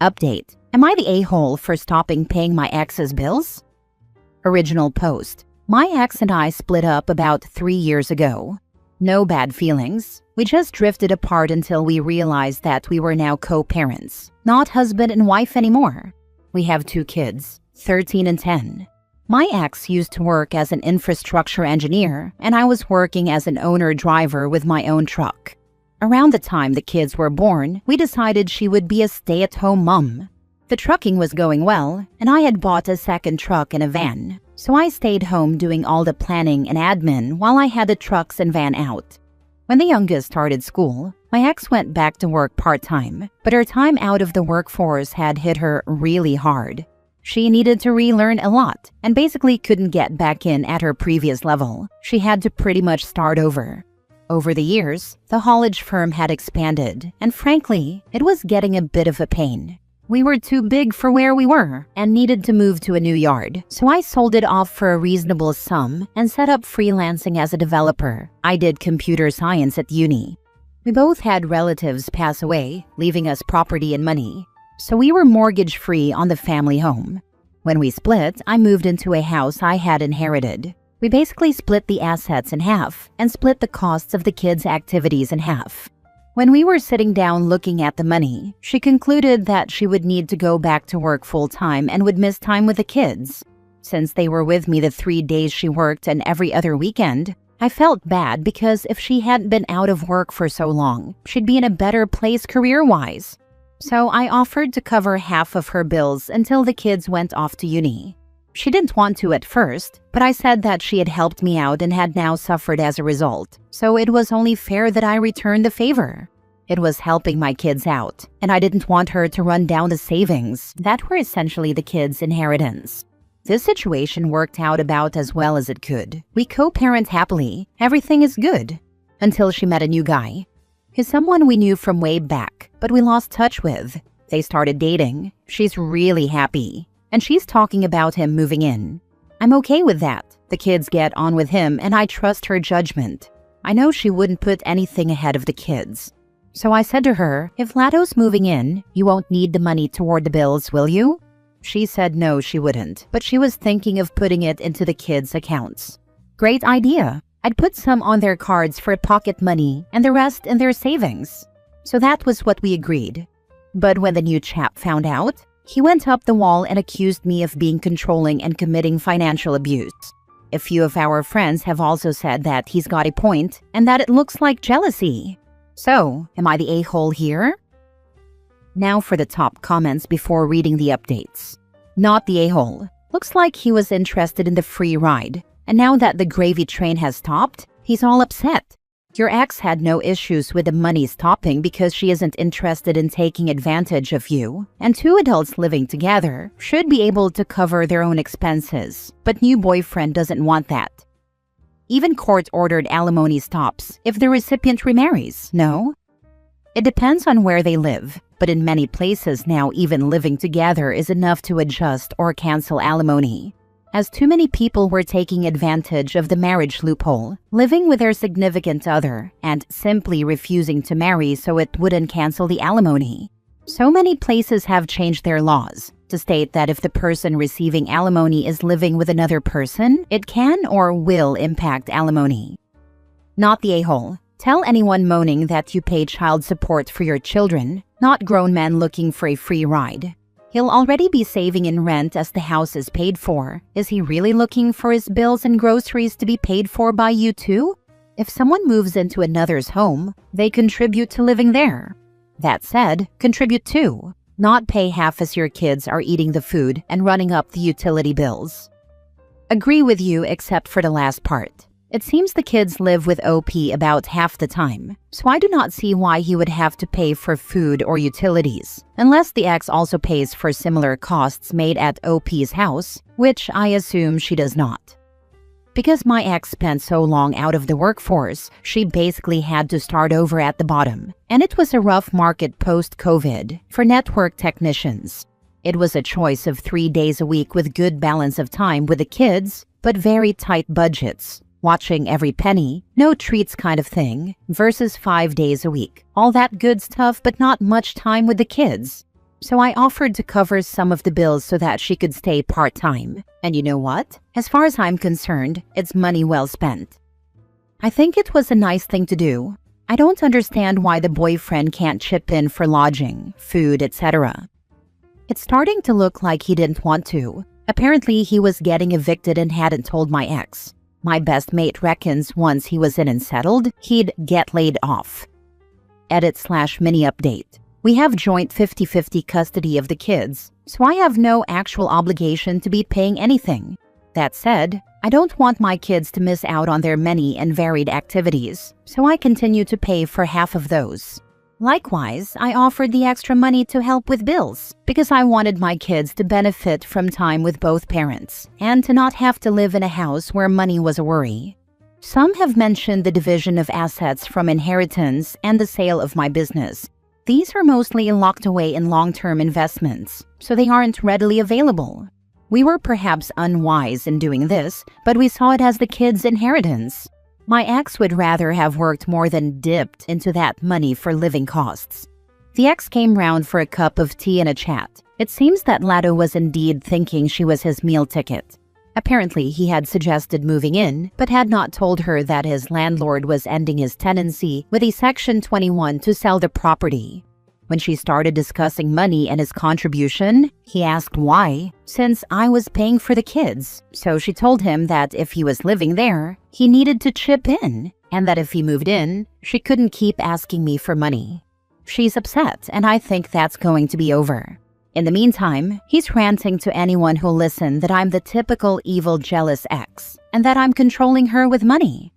Update. Am I the a-hole for stopping paying my ex's bills? Original post. My ex and I split up about 3 years ago. No bad feelings. We just drifted apart until we realized that we were now co-parents, not husband and wife anymore. We have 2 kids, 13 and 10. My ex used to work as an infrastructure engineer, and I was working as an owner-driver with my own truck. Around the time the kids were born, we decided she would be a stay-at-home mom. The trucking was going well, and I had bought a second truck and a van, so I stayed home doing all the planning and admin while I had the trucks and van out. When the youngest started school, my ex went back to work part-time, but her time out of the workforce had hit her really hard. She needed to relearn a lot and basically couldn't get back in at her previous level. She had to pretty much start over. Over the years, the haulage firm had expanded, and frankly, it was getting a bit of a pain. We were too big for where we were and needed to move to a new yard, so I sold it off for a reasonable sum and set up freelancing as a developer. I did computer science at uni. We both had relatives pass away, leaving us property and money, so we were mortgage-free on the family home. When we split, I moved into a house I had inherited. We basically split the assets in half and split the costs of the kids' activities in half. When we were sitting down looking at the money, she concluded that she would need to go back to work full-time and would miss time with the kids. Since they were with me the 3 days she worked and every other weekend, I felt bad because if she hadn't been out of work for so long, she'd be in a better place career-wise. So I offered to cover half of her bills until the kids went off to uni. She didn't want to at first, but I said that she had helped me out and had now suffered as a result, so it was only fair that I return the favor. It was helping my kids out, and I didn't want her to run down the savings that were essentially the kids' inheritance. This situation worked out about as well as it could. We co-parent happily. Everything is good. Until she met a new guy. He's someone we knew from way back, but we lost touch with. They started dating. She's really happy. And she's talking about him moving in. I'm okay with that. The kids get on with him and I trust her judgment. I know she wouldn't put anything ahead of the kids. So I said to her, if Lato's moving in, you won't need the money toward the bills, will you? She said no, she wouldn't, but she was thinking of putting it into the kids' accounts. Great idea. I'd put some on their cards for pocket money and the rest in their savings. So that was what we agreed. But when the new chap found out, he went up the wall and accused me of being controlling and committing financial abuse. A few of our friends have also said that he's got a point and that it looks like jealousy. So, am I the a-hole here? Now for the top comments before reading the updates. Not the a-hole. Looks like he was interested in the free ride, and now that the gravy train has stopped, he's all upset. Your ex had no issues with the money stopping because she isn't interested in taking advantage of you, and 2 adults living together should be able to cover their own expenses, but new boyfriend doesn't want that. Even court-ordered alimony stops if the recipient remarries, no? It depends on where they live, but in many places now even living together is enough to adjust or cancel alimony. As too many people were taking advantage of the marriage loophole, living with their significant other, and simply refusing to marry so it wouldn't cancel the alimony. So many places have changed their laws to state that if the person receiving alimony is living with another person, it can or will impact alimony. Not the a-hole. Tell anyone moaning that you pay child support for your children, not grown men looking for a free ride. He'll already be saving in rent as the house is paid for. Is he really looking for his bills and groceries to be paid for by you too? If someone moves into another's home, they contribute to living there. That said, contribute too. Not pay half as your kids are eating the food and running up the utility bills. Agree with you except for the last part. It seems the kids live with OP about half the time, so I do not see why he would have to pay for food or utilities, unless the ex also pays for similar costs made at OP's house, which I assume she does not. Because my ex spent so long out of the workforce, she basically had to start over at the bottom, and it was a rough market post-COVID for network technicians. It was a choice of 3 days a week with good balance of time with the kids, but very tight budgets. Watching every penny, no treats kind of thing, versus 5 days a week. All that good stuff but not much time with the kids. so I offered to cover some of the bills so that she could stay part-time. And you know what? As far as I'm concerned, it's money well spent. I think it was a nice thing to do. I don't understand why the boyfriend can't chip in for lodging, food, etc. It's starting to look like he didn't want to. Apparently, he was getting evicted and hadn't told my ex. My best mate reckons once he was in and settled, he'd get laid off. Edit/mini update. We have joint 50-50 custody of the kids, so I have no actual obligation to be paying anything. That said, I don't want my kids to miss out on their many and varied activities, so I continue to pay for half of those. Likewise, I offered the extra money to help with bills because I wanted my kids to benefit from time with both parents and to not have to live in a house where money was a worry. Some have mentioned the division of assets from inheritance and the sale of my business. These are mostly locked away in long-term investments, so they aren't readily available. We were perhaps unwise in doing this, but we saw it as the kids' inheritance. My ex would rather have worked more than dipped into that money for living costs. The ex came round for a cup of tea and a chat. It seems that Lado was indeed thinking she was his meal ticket. Apparently, he had suggested moving in, but had not told her that his landlord was ending his tenancy with a Section 21 to sell the property. When she started discussing money and his contribution, he asked why, since I was paying for the kids. So she told him that if he was living there, he needed to chip in, and that if he moved in, she couldn't keep asking me for money. She's upset, and I think that's going to be over. In the meantime, he's ranting to anyone who'll listen that I'm the typical evil jealous ex, and that I'm controlling her with money.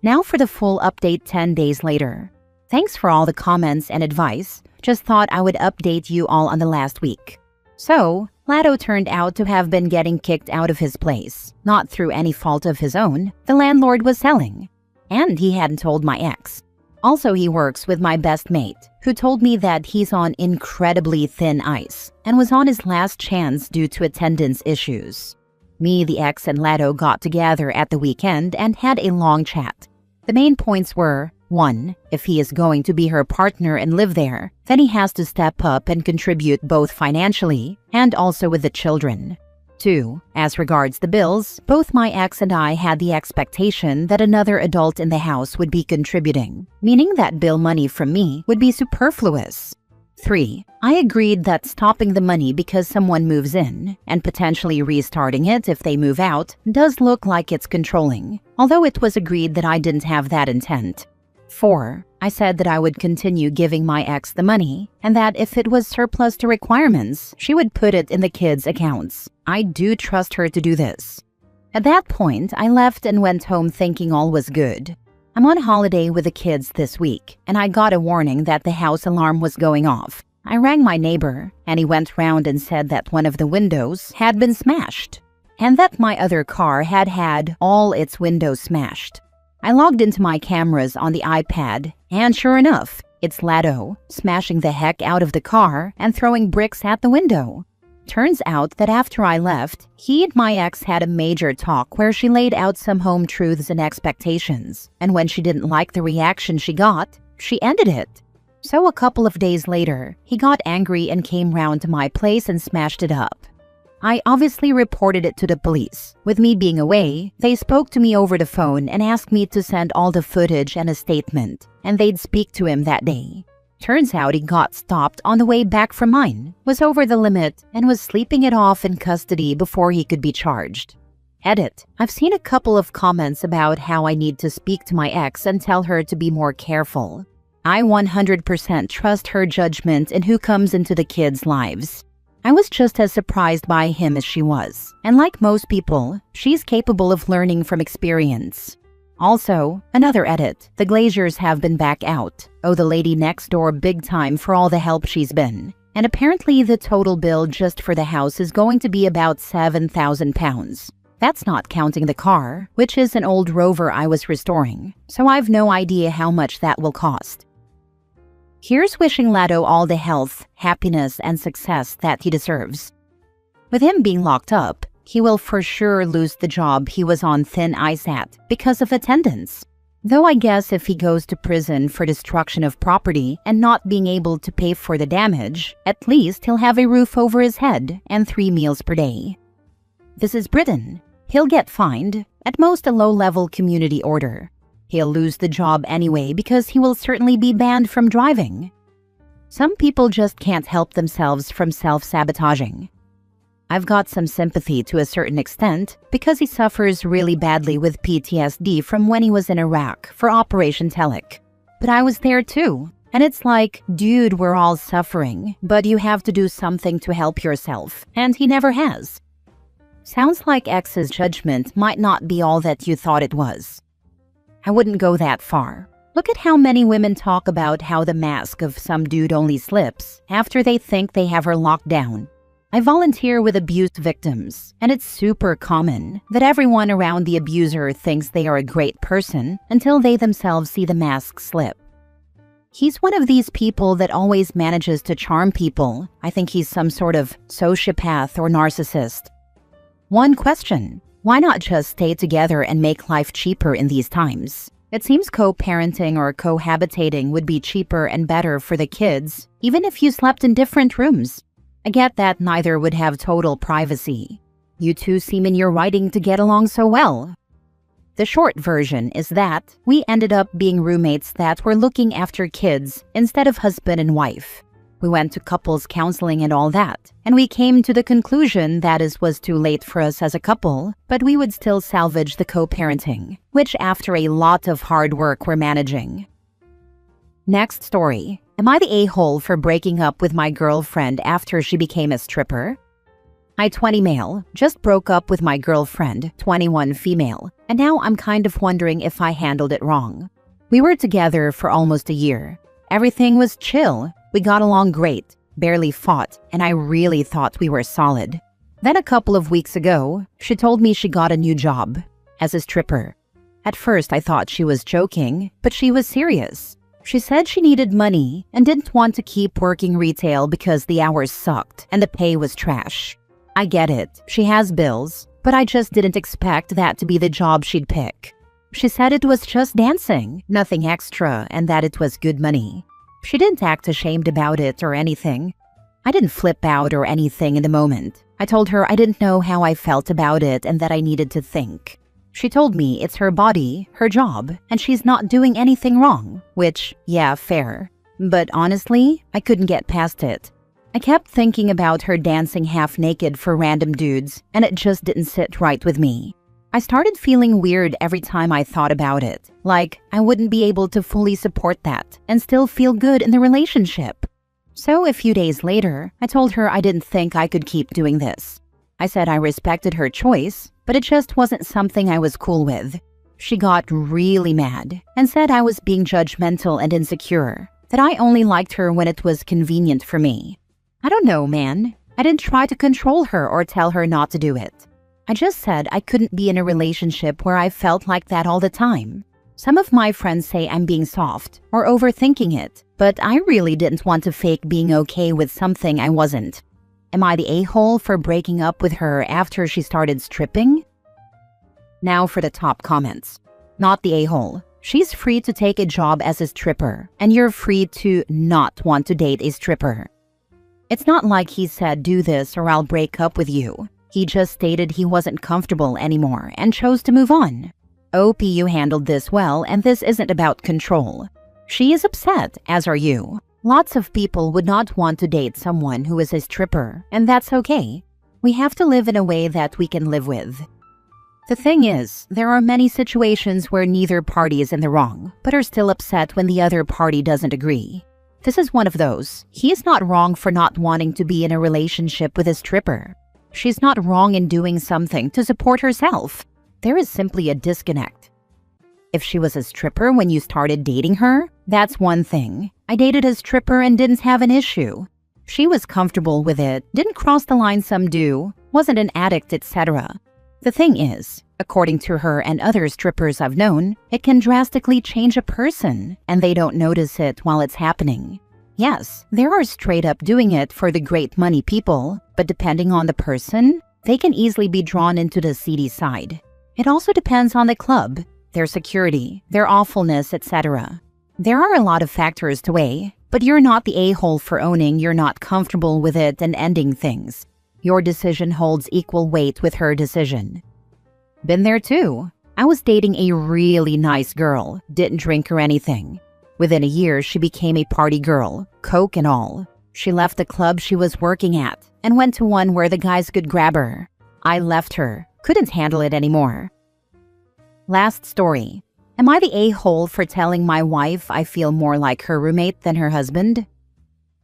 Now for the full update 10 days later. Thanks for all the comments and advice. Just thought I would update you all on the last week. So, Lado turned out to have been getting kicked out of his place, not through any fault of his own. The landlord was selling, and he hadn't told my ex. Also, he works with my best mate, who told me that he's on incredibly thin ice and was on his last chance due to attendance issues. Me, the ex, and Lado got together at the weekend and had a long chat. The main points were, 1. If he is going to be her partner and live there, then he has to step up and contribute both financially and also with the children. 2. As regards the bills, both my ex and I had the expectation that another adult in the house would be contributing, meaning that bill money from me would be superfluous. 3. I agreed that stopping the money because someone moves in, and potentially restarting it if they move out, does look like it's controlling, although it was agreed that I didn't have that intent. 4. I said that I would continue giving my ex the money, and that if it was surplus to requirements, she would put it in the kids' accounts. I do trust her to do this. At that point, I left and went home thinking all was good. I'm on holiday with the kids this week, and I got a warning that the house alarm was going off. I rang my neighbor, and he went round and said that one of the windows had been smashed, and that my other car had had all its windows smashed. I logged into my cameras on the iPad, and sure enough, it's Lado, smashing the heck out of the car and throwing bricks at the window. Turns out that after I left, he and my ex had a major talk where she laid out some home truths and expectations, and when she didn't like the reaction she got, she ended it. So a couple of days later, he got angry and came round to my place and smashed it up. I obviously reported it to the police. With me being away, they spoke to me over the phone and asked me to send all the footage and a statement, and they'd speak to him that day. Turns out he got stopped on the way back from mine, was over the limit, and was sleeping it off in custody before he could be charged. Edit. I've seen a couple of comments about how I need to speak to my ex and tell her to be more careful. I 100% trust her judgment in who comes into the kids' lives. I was just as surprised by him as she was, and like most people, she's capable of learning from experience. Also, another edit, the Glaziers have been back out. Owe the lady next door big time for all the help she's been. And apparently the total bill just for the house is going to be about £7,000. That's not counting the car, which is an old Rover I was restoring, so I've no idea how much that will cost. Here's wishing Lado all the health, happiness, and success that he deserves. With him being locked up, he will for sure lose the job he was on thin ice at because of attendance. Though I guess if he goes to prison for destruction of property and not being able to pay for the damage, at least he'll have a roof over his head and 3 meals per day. This is Britain. He'll get fined, at most a low-level community order. He'll lose the job anyway because he will certainly be banned from driving. Some people just can't help themselves from self-sabotaging. I've got some sympathy to a certain extent because he suffers really badly with PTSD from when he was in Iraq for Operation Telic. But I was there too, and it's like, dude, we're all suffering, but you have to do something to help yourself, and he never has. Sounds like X's judgment might not be all that you thought it was. I wouldn't go that far. Look at how many women talk about how the mask of some dude only slips after they think they have her locked down. I volunteer with abuse victims, and it's super common that everyone around the abuser thinks they are a great person until they themselves see the mask slip. He's one of these people that always manages to charm people. I think he's some sort of sociopath or narcissist. One question: why not just stay together and make life cheaper in these times? It seems co-parenting or cohabitating would be cheaper and better for the kids, even if you slept in different rooms. I get that neither would have total privacy. You two seem in your writing to get along so well. The short version is that we ended up being roommates that were looking after kids instead of husband and wife. We went to couples counseling and all that, and we came to the conclusion that it was too late for us as a couple, but we would still salvage the co-parenting, which after a lot of hard work we're managing. Next story. Am I the a-hole for breaking up with my girlfriend after she became a stripper? I, 20 male, just broke up with my girlfriend, 21 female, and now I'm kind of wondering if I handled it wrong. We were together for almost a year. Everything was chill. We got along great, barely fought, and I really thought we were solid. Then a couple of weeks ago, she told me she got a new job as a stripper. At first I thought she was joking, but she was serious. She said she needed money and didn't want to keep working retail because the hours sucked and the pay was trash. I get it, she has bills, but I just didn't expect that to be the job she'd pick. She said it was just dancing, nothing extra, and that it was good money. She didn't act ashamed about it or anything. I didn't flip out or anything in the moment. I told her I didn't know how I felt about it and that I needed to think. She told me it's her body, her job, and she's not doing anything wrong, which, yeah, fair. But honestly, I couldn't get past it. I kept thinking about her dancing half-naked for random dudes, and it just didn't sit right with me. I started feeling weird every time I thought about it, like I wouldn't be able to fully support that and still feel good in the relationship. So a few days later, I told her I didn't think I could keep doing this. I said I respected her choice, but it just wasn't something I was cool with. She got really mad and said I was being judgmental and insecure, that I only liked her when it was convenient for me. I don't know, man. I didn't try to control her or tell her not to do it. I just said I couldn't be in a relationship where I felt like that all the time. Some of my friends say I'm being soft or overthinking it, but I really didn't want to fake being okay with something I wasn't. Am I the a-hole for breaking up with her after she started stripping? Now for the top comments. Not the a-hole. She's free to take a job as a stripper, and you're free to not want to date a stripper. It's not like he said do this or I'll break up with you. He just stated he wasn't comfortable anymore and chose to move on. OP, you handled this well, and this isn't about control. She is upset, as are you. Lots of people would not want to date someone who is a stripper, and that's okay. We have to live in a way that we can live with. The thing is, there are many situations where neither party is in the wrong, but are still upset when the other party doesn't agree. This is one of those. He is not wrong for not wanting to be in a relationship with a stripper. She's not wrong in doing something to support herself. There is simply a disconnect. If she was a stripper when you started dating her, that's one thing. I dated a stripper and didn't have an issue. She was comfortable with it, didn't cross the line some do, wasn't an addict, etc. The thing is, according to her and other strippers I've known, it can drastically change a person, and they don't notice it while it's happening. Yes, there are straight up doing it for the great money people, but depending on the person, they can easily be drawn into the seedy side. It also depends on the club. their security, their awfulness, etc. There are a lot of factors to weigh, but you're not the a-hole for owning you're not comfortable with it and ending things. Your decision holds equal weight with her decision. Been there too. I was dating a really nice girl, didn't drink or anything. Within a year, she became a party girl, coke and all. She left the club she was working at and went to one where the guys could grab her. I left her, couldn't handle it anymore. Last story. Am I the a-hole for telling my wife I feel more like her roommate than her husband?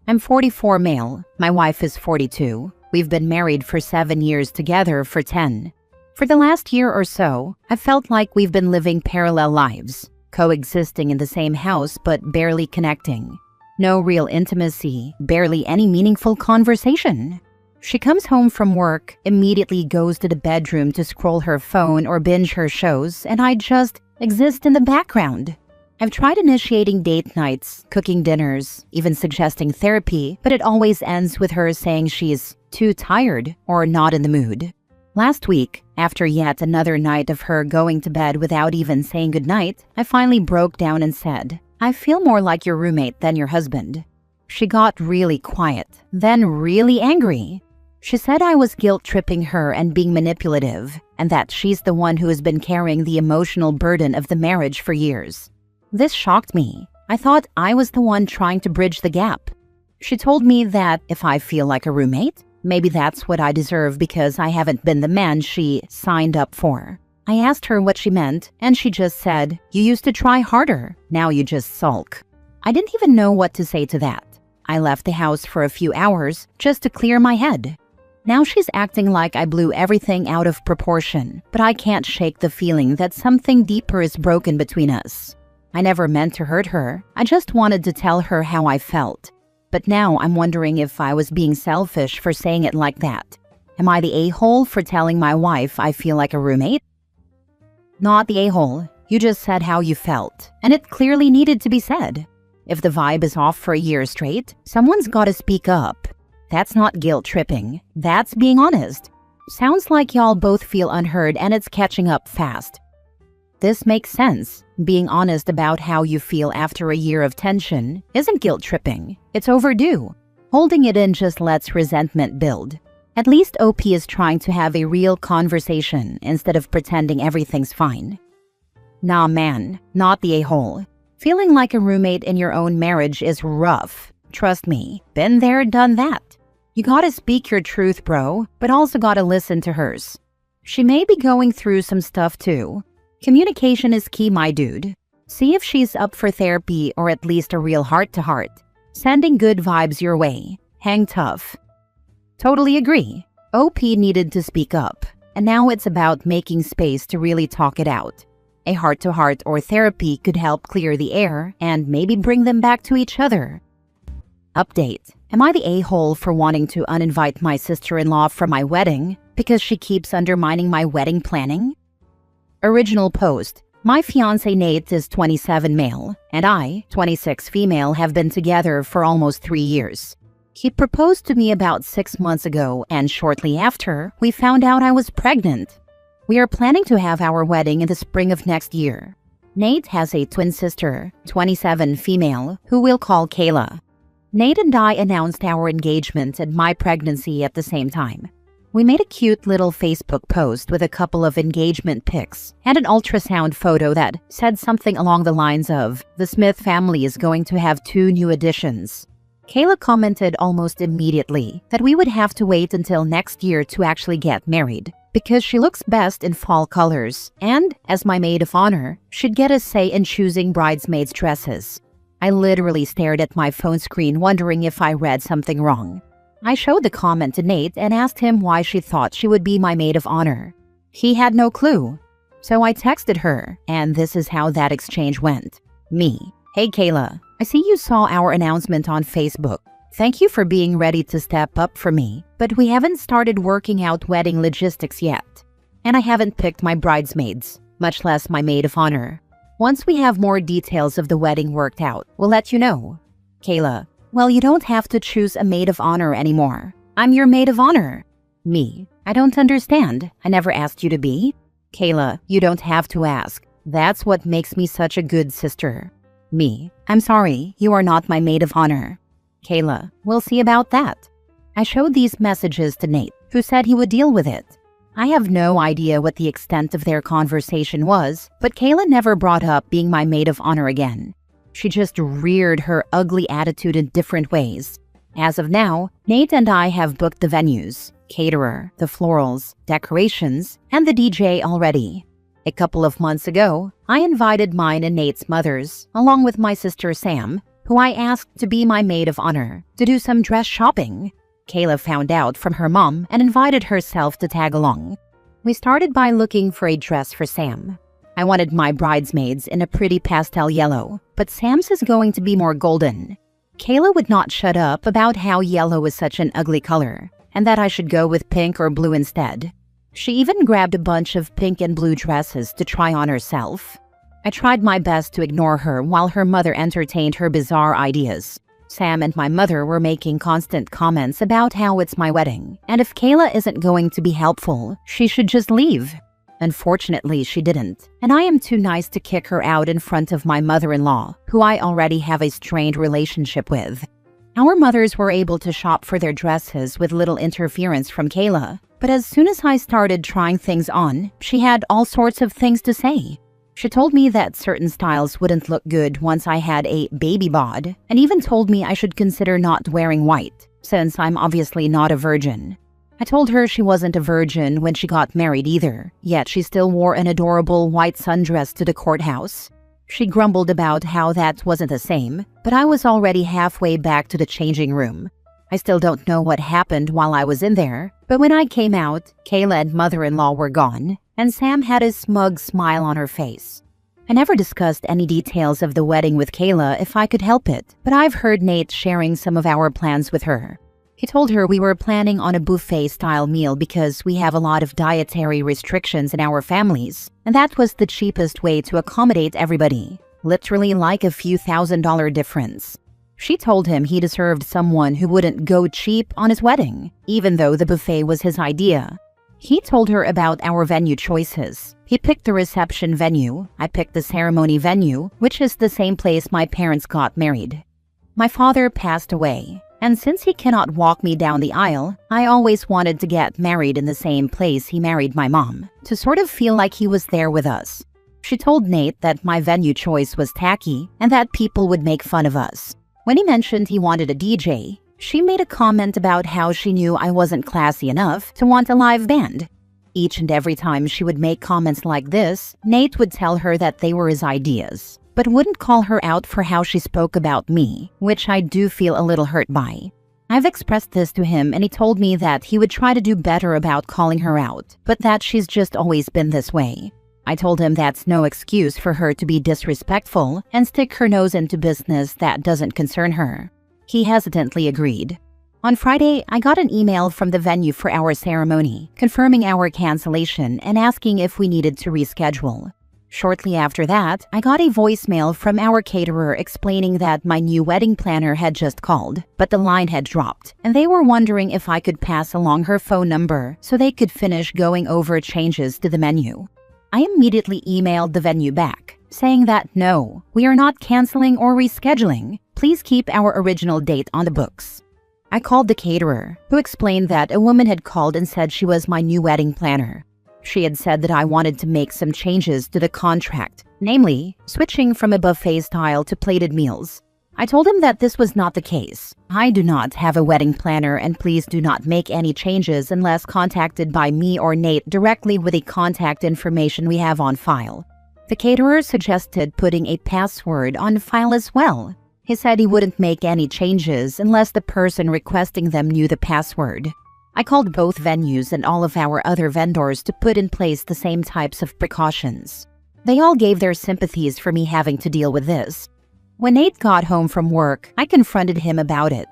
I'm 44 male, my wife is 42. We've been married for 7 years, together for 10. For the last year or so, I felt like we've been living parallel lives, coexisting in the same house but barely connecting. No real intimacy, barely any meaningful conversation. She comes home from work, immediately goes to the bedroom to scroll her phone or binge her shows, and I just exist in the background. I've tried initiating date nights, cooking dinners, even suggesting therapy, but it always ends with her saying she's too tired or not in the mood. Last week, after yet another night of her going to bed without even saying goodnight, I finally broke down and said, "I feel more like your roommate than your husband." She got really quiet, then really angry. She said I was guilt-tripping her and being manipulative, and that she's the one who has been carrying the emotional burden of the marriage for years. This shocked me. I thought I was the one trying to bridge the gap. She told me that if I feel like a roommate, maybe that's what I deserve because I haven't been the man she signed up for. I asked her what she meant, and she just said, "You used to try harder, now you just sulk." I didn't even know what to say to that. I left the house for a few hours just to clear my head. Now she's acting like I blew everything out of proportion, but I can't shake the feeling that something deeper is broken between us. I never meant to hurt her, I just wanted to tell her how I felt. But now I'm wondering if I was being selfish for saying it like that. Am I the a-hole for telling my wife I feel like a roommate? Not the a-hole. You just said how you felt, and it clearly needed to be said. If the vibe is off for a year straight, someone's gotta speak up. That's not guilt-tripping. That's being honest. Sounds like y'all both feel unheard and it's catching up fast. This makes sense. Being honest about how you feel after a year of tension isn't guilt-tripping. It's overdue. Holding it in just lets resentment build. At least OP is trying to have a real conversation instead of pretending everything's fine. Nah man, not the a-hole. Feeling like a roommate in your own marriage is rough. Trust me, been there, done that. You gotta speak your truth, bro, but also gotta listen to hers. She may be going through some stuff too. Communication is key, my dude. See if she's up for therapy or at least a real heart-to-heart. Sending good vibes your way. Hang tough. Totally agree. OP needed to speak up, and now it's about making space to really talk it out. A heart-to-heart or therapy could help clear the air and maybe bring them back to each other. Update. Am I the a-hole for wanting to uninvite my sister-in-law from my wedding because she keeps undermining my wedding planning? Original post. My fiancé Nate is 27 male, and I, 26 female, have been together for almost 3 years. He proposed to me about 6 months ago, and shortly after, we found out I was pregnant. We are planning to have our wedding in the spring of next year. Nate has a twin sister, 27 female, who we'll call Kayla. Nate and I announced our engagement and my pregnancy at the same time. We made a cute little Facebook post with a couple of engagement pics and an ultrasound photo that said something along the lines of, "The Smith family is going to have 2 new additions." Kayla commented almost immediately that we would have to wait until next year to actually get married because she looks best in fall colors and, as my maid of honor, should get a say in choosing bridesmaids' dresses. I literally stared at my phone screen wondering if I read something wrong. I showed the comment to Nate and asked him why she thought she would be my maid of honor. He had no clue. So I texted her, and this is how that exchange went. Me. "Hey Kayla, I see you saw our announcement on Facebook. Thank you for being ready to step up for me, but we haven't started working out wedding logistics yet. And I haven't picked my bridesmaids, much less my maid of honor. Once we have more details of the wedding worked out, we'll let you know." Kayla. "Well, you don't have to choose a maid of honor anymore. I'm your maid of honor." Me. "I don't understand. I never asked you to be." Kayla. "You don't have to ask. That's what makes me such a good sister. Me, I'm sorry, you are not my maid of honor. Kayla, we'll see about that. I showed these messages to Nate, who said he would deal with it. I have no idea what the extent of their conversation was, but Kayla never brought up being my maid of honor again. She just reared her ugly attitude in different ways. As of now, Nate and I have booked the venues, caterer, the florals, decorations, and the DJ already. A couple of months ago, I invited mine and Nate's mothers, along with my sister Sam, who I asked to be my maid of honor, to do some dress shopping. Kayla found out from her mom and invited herself to tag along. We started by looking for a dress for Sam. I wanted my bridesmaids in a pretty pastel yellow, but Sam's is going to be more golden. Kayla would not shut up about how yellow is such an ugly color, and that I should go with pink or blue instead. She even grabbed a bunch of pink and blue dresses to try on herself. I tried my best to ignore her while her mother entertained her bizarre ideas. Sam and my mother were making constant comments about how it's my wedding, and if Kayla isn't going to be helpful, she should just leave. Unfortunately, she didn't, and I am too nice to kick her out in front of my mother-in-law, who I already have a strained relationship with. Our mothers were able to shop for their dresses with little interference from Kayla, but as soon as I started trying things on, she had all sorts of things to say. She told me that certain styles wouldn't look good once I had a baby bod, and even told me I should consider not wearing white, since I'm obviously not a virgin. I told her she wasn't a virgin when she got married either, yet she still wore an adorable white sundress to the courthouse. She grumbled about how that wasn't the same, but I was already halfway back to the changing room. I still don't know what happened while I was in there, but when I came out, Kayla and mother-in-law were gone, and Sam had a smug smile on her face. I never discussed any details of the wedding with Kayla if I could help it, but I've heard Nate sharing some of our plans with her. He told her we were planning on a buffet-style meal because we have a lot of dietary restrictions in our families, and that was the cheapest way to accommodate everybody, literally like a few $1,000 difference. She told him he deserved someone who wouldn't go cheap on his wedding, even though the buffet was his idea. He told her about our venue choices. He picked the reception venue, I picked the ceremony venue, which is the same place my parents got married. My father passed away, and since he cannot walk me down the aisle, I always wanted to get married in the same place he married my mom, to sort of feel like he was there with us. She told Nate that my venue choice was tacky and that people would make fun of us. When he mentioned he wanted a DJ, she made a comment about how she knew I wasn't classy enough to want a live band. Each and every time she would make comments like this, Nate would tell her that they were his ideas, but wouldn't call her out for how she spoke about me, which I do feel a little hurt by. I've expressed this to him and he told me that he would try to do better about calling her out, but that she's just always been this way. I told him that's no excuse for her to be disrespectful and stick her nose into business that doesn't concern her. He hesitantly agreed. On Friday, I got an email from the venue for our ceremony, confirming our cancellation and asking if we needed to reschedule. Shortly after that, I got a voicemail from our caterer explaining that my new wedding planner had just called, but the line had dropped, and they were wondering if I could pass along her phone number so they could finish going over changes to the menu. I immediately emailed the venue back, saying that no, we are not canceling or rescheduling. Please keep our original date on the books. I called the caterer, who explained that a woman had called and said she was my new wedding planner. She had said that I wanted to make some changes to the contract, namely, switching from a buffet style to plated meals. I told him that this was not the case. I do not have a wedding planner and please do not make any changes unless contacted by me or Nate directly with the contact information we have on file. The caterer suggested putting a password on file as well. He said he wouldn't make any changes unless the person requesting them knew the password. I called both venues and all of our other vendors to put in place the same types of precautions. They all gave their sympathies for me having to deal with this. When Nate got home from work, I confronted him about it.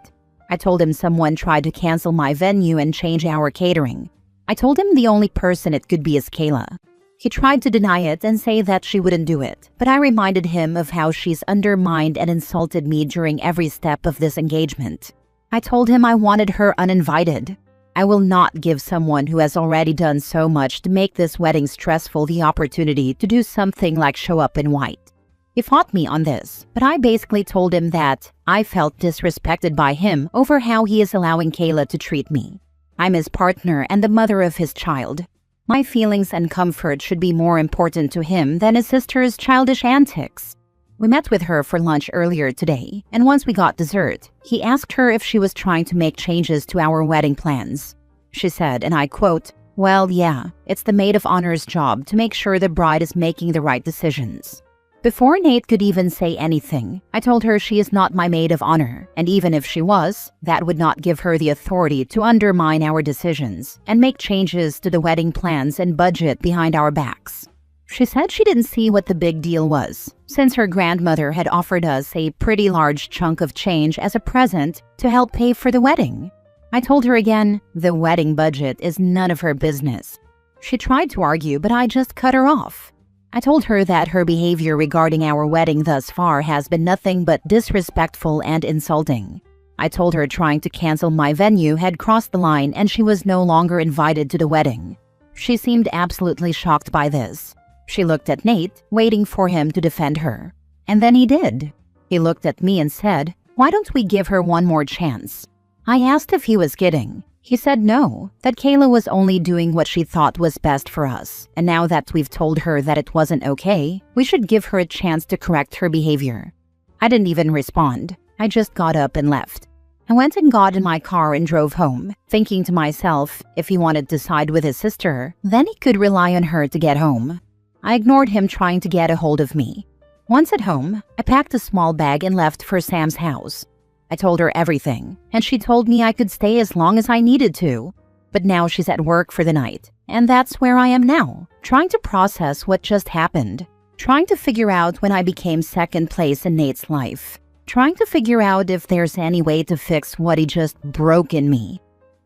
I told him someone tried to cancel my venue and change our catering. I told him the only person it could be is Kayla. He tried to deny it and say that she wouldn't do it, but I reminded him of how she's undermined and insulted me during every step of this engagement. I told him I wanted her uninvited. I will not give someone who has already done so much to make this wedding stressful the opportunity to do something like show up in white. He fought me on this, but I basically told him that I felt disrespected by him over how he is allowing Kayla to treat me. I'm his partner and the mother of his child. My feelings and comfort should be more important to him than his sister's childish antics. We met with her for lunch earlier today, and once we got dessert, he asked her if she was trying to make changes to our wedding plans. She said, and I quote, "Well, yeah, it's the maid of honor's job to make sure the bride is making the right decisions." Before Nate could even say anything, I told her she is not my maid of honor, and even if she was, that would not give her the authority to undermine our decisions and make changes to the wedding plans and budget behind our backs. She said she didn't see what the big deal was, since her grandmother had offered us a pretty large chunk of change as a present to help pay for the wedding. I told her again, the wedding budget is none of her business. She tried to argue, but I just cut her off. I told her that her behavior regarding our wedding thus far has been nothing but disrespectful and insulting. I told her trying to cancel my venue had crossed the line and she was no longer invited to the wedding. She seemed absolutely shocked by this. She looked at Nate, waiting for him to defend her. And then he did. He looked at me and said, "Why don't we give her one more chance?" I asked if he was kidding. He said no, that Kayla was only doing what she thought was best for us, and now that we've told her that it wasn't okay, we should give her a chance to correct her behavior. I didn't even respond. I just got up and left. I went and got in my car and drove home, thinking to myself, if he wanted to side with his sister, then he could rely on her to get home. I ignored him trying to get a hold of me. Once at home, I packed a small bag and left for Sam's house. I told her everything, and she told me I could stay as long as I needed to. But now she's at work for the night, and that's where I am now, trying to process what just happened, trying to figure out when I became second place in Nate's life, trying to figure out if there's any way to fix what he just broke in me.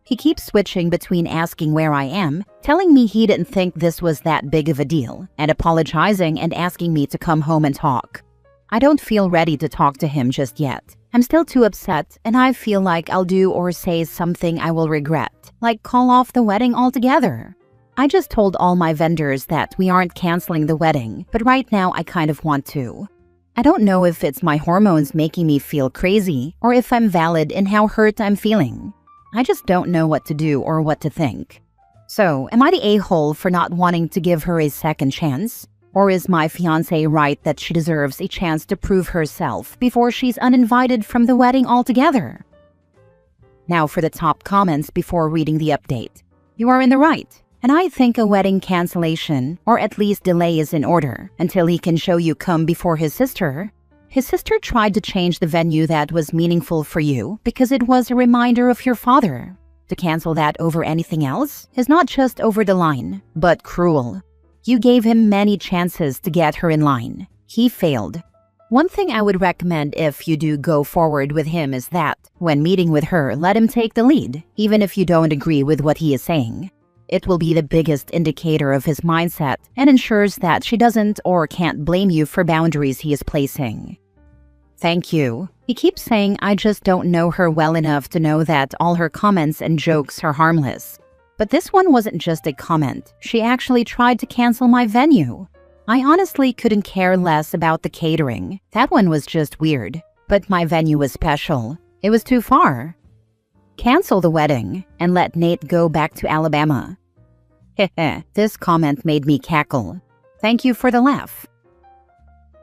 He keeps switching between asking where I am, telling me he didn't think this was that big of a deal, and apologizing and asking me to come home and talk. I don't feel ready to talk to him just yet. I'm still too upset, and I feel like I'll do or say something I will regret, like call off the wedding altogether. I just told all my vendors that we aren't canceling the wedding, but right now I kind of want to. I don't know if it's my hormones making me feel crazy or if I'm valid in how hurt I'm feeling. I just don't know what to do or what to think. So, am I the a-hole for not wanting to give her a second chance? Or is my fiancé right that she deserves a chance to prove herself before she's uninvited from the wedding altogether? Now for the top comments before reading the update. You are in the right, and I think a wedding cancellation, or at least delay, is in order until he can show you come before his sister. His sister tried to change the venue that was meaningful for you because it was a reminder of your father. To cancel that over anything else is not just over the line, but cruel. You gave him many chances to get her in line. He failed. One thing I would recommend if you do go forward with him is that, when meeting with her, let him take the lead, even if you don't agree with what he is saying. It will be the biggest indicator of his mindset and ensures that she doesn't or can't blame you for boundaries he is placing. Thank you. He keeps saying I just don't know her well enough to know that all her comments and jokes are harmless. But this one wasn't just a comment. She actually tried to cancel my venue. I honestly couldn't care less about the catering. That one was just weird. But my venue was special. It was too far. Cancel the wedding and let Nate go back to Alabama. Heh, this comment made me cackle. Thank you for the laugh.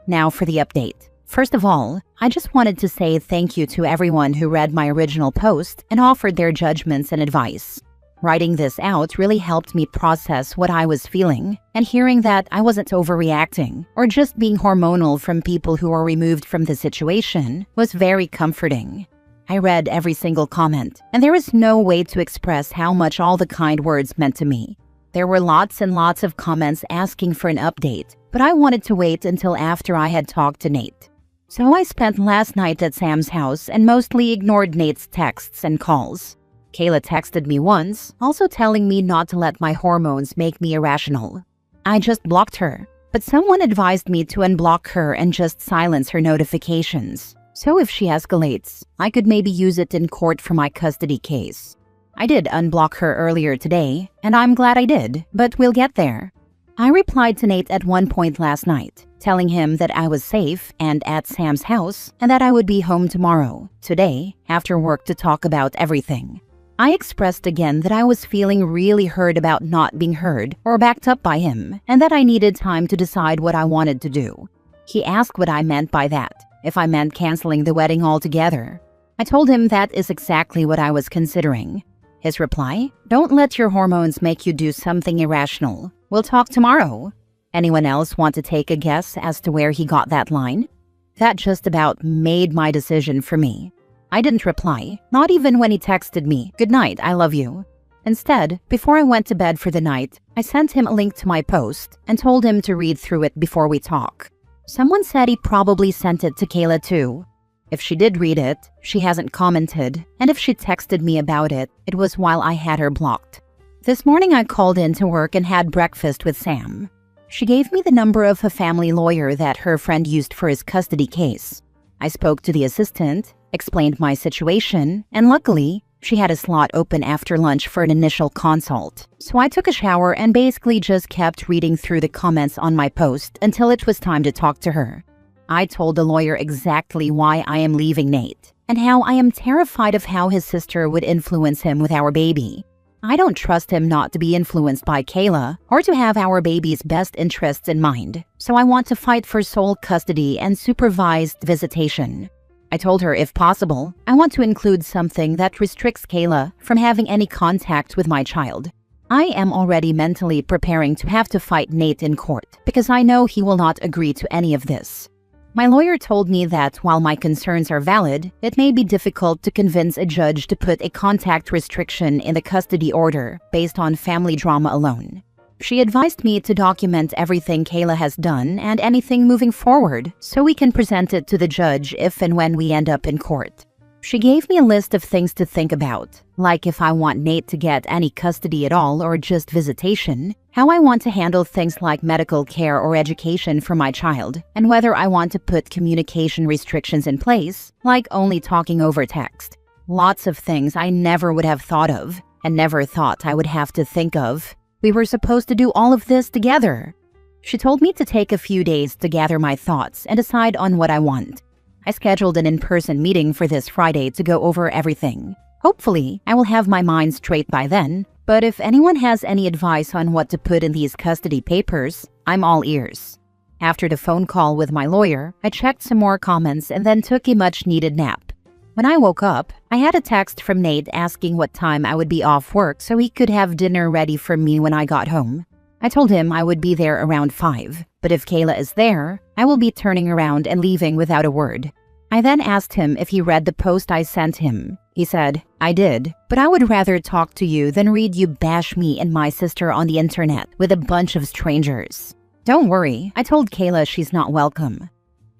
Now for the update. First of all, I just wanted to say thank you to everyone who read my original post and offered their judgments and advice. Writing this out really helped me process what I was feeling, and hearing that I wasn't overreacting or just being hormonal from people who are removed from the situation was very comforting. I read every single comment, and there is no way to express how much all the kind words meant to me. There were lots and lots of comments asking for an update, but I wanted to wait until after I had talked to Nate. So I spent last night at Sam's house and mostly ignored Nate's texts and calls. Kayla texted me once, also telling me not to let my hormones make me irrational. I just blocked her, but someone advised me to unblock her and just silence her notifications. So if she escalates, I could maybe use it in court for my custody case. I did unblock her earlier today, and I'm glad I did, but we'll get there. I replied to Nate at one point last night, telling him that I was safe and at Sam's house and that I would be home tomorrow, today, after work to talk about everything. I expressed again that I was feeling really hurt about not being heard or backed up by him and that I needed time to decide what I wanted to do. He asked what I meant by that, if I meant canceling the wedding altogether. I told him that is exactly what I was considering. His reply, "Don't let your hormones make you do something irrational. We'll talk tomorrow." Anyone else want to take a guess as to where he got that line? That just about made my decision for me. I didn't reply, not even when he texted me, "Good night, I love you." Instead, before I went to bed for the night, I sent him a link to my post and told him to read through it before we talk. Someone said he probably sent it to Kayla too. If she did read it, she hasn't commented, and if she texted me about it, it was while I had her blocked. This morning I called in to work and had breakfast with Sam. She gave me the number of a family lawyer that her friend used for his custody case. I spoke to the assistant, explained my situation, and luckily, she had a slot open after lunch for an initial consult. So I took a shower and basically just kept reading through the comments on my post until it was time to talk to her. I told the lawyer exactly why I am leaving Nate and how I am terrified of how his sister would influence him with our baby. I don't trust him not to be influenced by Kayla or to have our baby's best interests in mind, so I want to fight for sole custody and supervised visitation. I told her if possible, I want to include something that restricts Kayla from having any contact with my child. I am already mentally preparing to have to fight Nate in court because I know he will not agree to any of this. My lawyer told me that while my concerns are valid, it may be difficult to convince a judge to put a contact restriction in the custody order based on family drama alone. She advised me to document everything Kayla has done and anything moving forward so we can present it to the judge if and when we end up in court. She gave me a list of things to think about, like if I want Nate to get any custody at all or just visitation, how I want to handle things like medical care or education for my child, and whether I want to put communication restrictions in place, like only talking over text. Lots of things I never would have thought of, and never thought I would have to think of. We were supposed to do all of this together. She told me to take a few days to gather my thoughts and decide on what I want. I scheduled an in-person meeting for this Friday to go over everything. Hopefully, I will have my mind straight by then, but if anyone has any advice on what to put in these custody papers, I'm all ears. After the phone call with my lawyer, I checked some more comments and then took a much-needed nap. When I woke up, I had a text from Nate asking what time I would be off work so he could have dinner ready for me when I got home. I told him I would be there around 5, but if Kayla is there, I will be turning around and leaving without a word. I then asked him if he read the post I sent him. He said, "I did, but I would rather talk to you than read you bash me and my sister on the internet with a bunch of strangers." Don't worry, I told Kayla she's not welcome.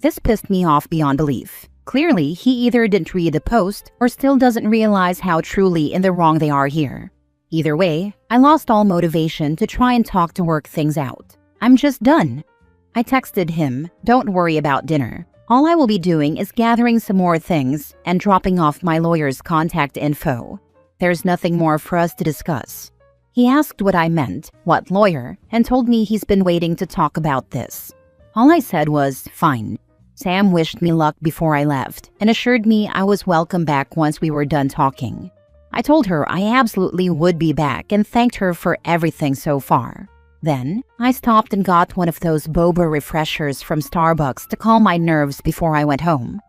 This pissed me off beyond belief. Clearly, he either didn't read the post or still doesn't realize how truly in the wrong they are here. Either way, I lost all motivation to try and talk to work things out. I'm just done. I texted him, "Don't worry about dinner. All I will be doing is gathering some more things and dropping off my lawyer's contact info. There's nothing more for us to discuss." He asked what I meant, what lawyer, and told me he's been waiting to talk about this. All I said was, fine. Sam wished me luck before I left and assured me I was welcome back once we were done talking. I told her I absolutely would be back and thanked her for everything so far. Then, I stopped and got one of those boba refreshers from Starbucks to calm my nerves before I went home.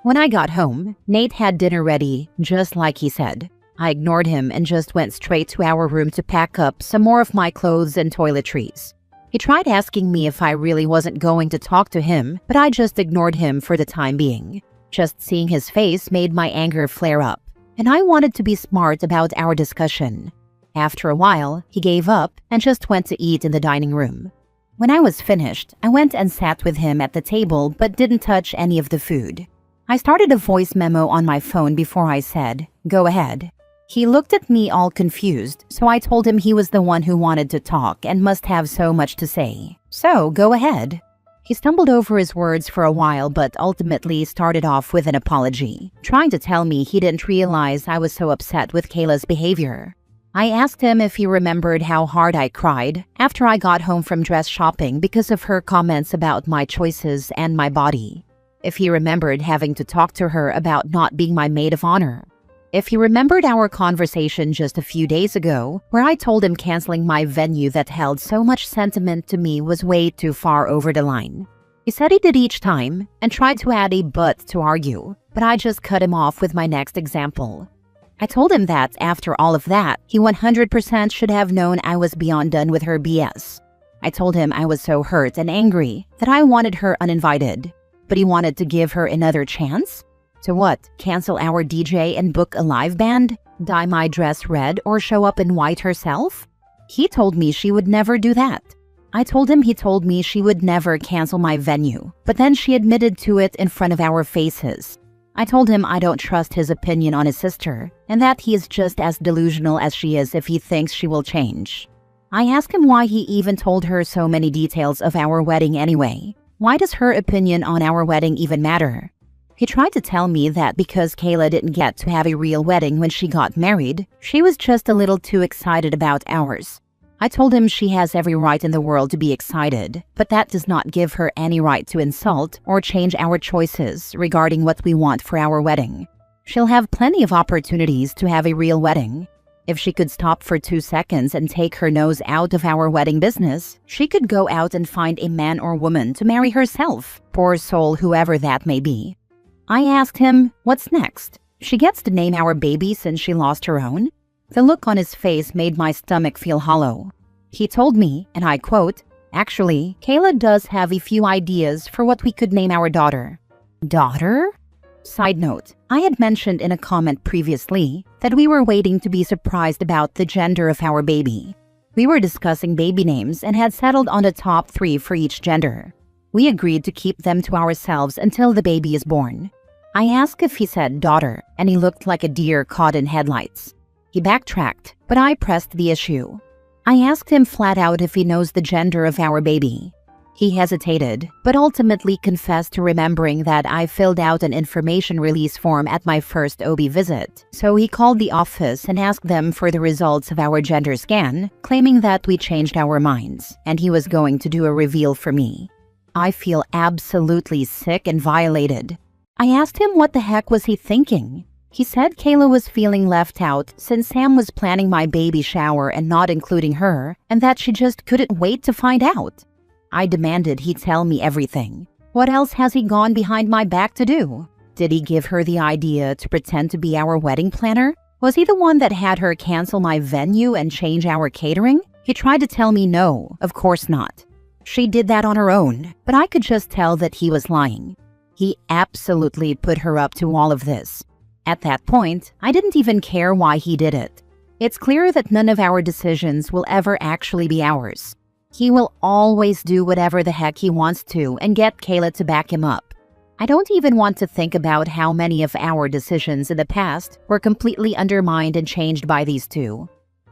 When I got home, Nate had dinner ready, just like he said. I ignored him and just went straight to our room to pack up some more of my clothes and toiletries. He tried asking me if I really wasn't going to talk to him, but I just ignored him for the time being. Just seeing his face made my anger flare up, and I wanted to be smart about our discussion. After a while, he gave up and just went to eat in the dining room. When I was finished, I went and sat with him at the table but didn't touch any of the food. I started a voice memo on my phone before I said, "Go ahead." He looked at me all confused, so I told him he was the one who wanted to talk and must have so much to say. So, go ahead. He stumbled over his words for a while but ultimately started off with an apology, trying to tell me he didn't realize I was so upset with Kayla's behavior. I asked him if he remembered how hard I cried after I got home from dress shopping because of her comments about my choices and my body. If he remembered having to talk to her about not being my maid of honor. If he remembered our conversation just a few days ago, where I told him canceling my venue that held so much sentiment to me was way too far over the line. He said he did each time and tried to add a but to argue, but I just cut him off with my next example. I told him that after all of that, he 100% should have known I was beyond done with her BS. I told him I was so hurt and angry that I wanted her uninvited, but he wanted to give her another chance? To what? Cancel our DJ and book a live band? Dye my dress red or show up in white herself? He told me she would never do that. I told him he told me she would never cancel my venue, but then she admitted to it in front of our faces. I told him I don't trust his opinion on his sister, and that he is just as delusional as she is if he thinks she will change. I asked him why he even told her so many details of our wedding anyway. Why does her opinion on our wedding even matter? He tried to tell me that because Kayla didn't get to have a real wedding when she got married, she was just a little too excited about ours. I told him she has every right in the world to be excited, but that does not give her any right to insult or change our choices regarding what we want for our wedding. She'll have plenty of opportunities to have a real wedding. If she could stop for 2 seconds and take her nose out of our wedding business, she could go out and find a man or woman to marry herself, poor soul whoever that may be. I asked him, what's next? She gets to name our baby since she lost her own? The look on his face made my stomach feel hollow. He told me, and I quote, "Actually, Kayla does have a few ideas for what we could name our daughter." Daughter? Side note, I had mentioned in a comment previously that we were waiting to be surprised about the gender of our baby. We were discussing baby names and had settled on the top 3 for each gender. We agreed to keep them to ourselves until the baby is born. I asked if he said daughter, and he looked like a deer caught in headlights. He backtracked, but I pressed the issue. I asked him flat out if he knows the gender of our baby. He hesitated, but ultimately confessed to remembering that I filled out an information release form at my first OB visit. So he called the office and asked them for the results of our gender scan, claiming that we changed our minds, and he was going to do a reveal for me. I feel absolutely sick and violated. I asked him what the heck was he thinking. He said Kayla was feeling left out since Sam was planning my baby shower and not including her, and that she just couldn't wait to find out. I demanded he tell me everything. What else has he gone behind my back to do? Did he give her the idea to pretend to be our wedding planner? Was he the one that had her cancel my venue and change our catering? He tried to tell me no, of course not. She did that on her own, but I could just tell that he was lying. He absolutely put her up to all of this. At that point, I didn't even care why he did it. It's clear that none of our decisions will ever actually be ours. He will always do whatever the heck he wants to and get Kayla to back him up. I don't even want to think about how many of our decisions in the past were completely undermined and changed by these two.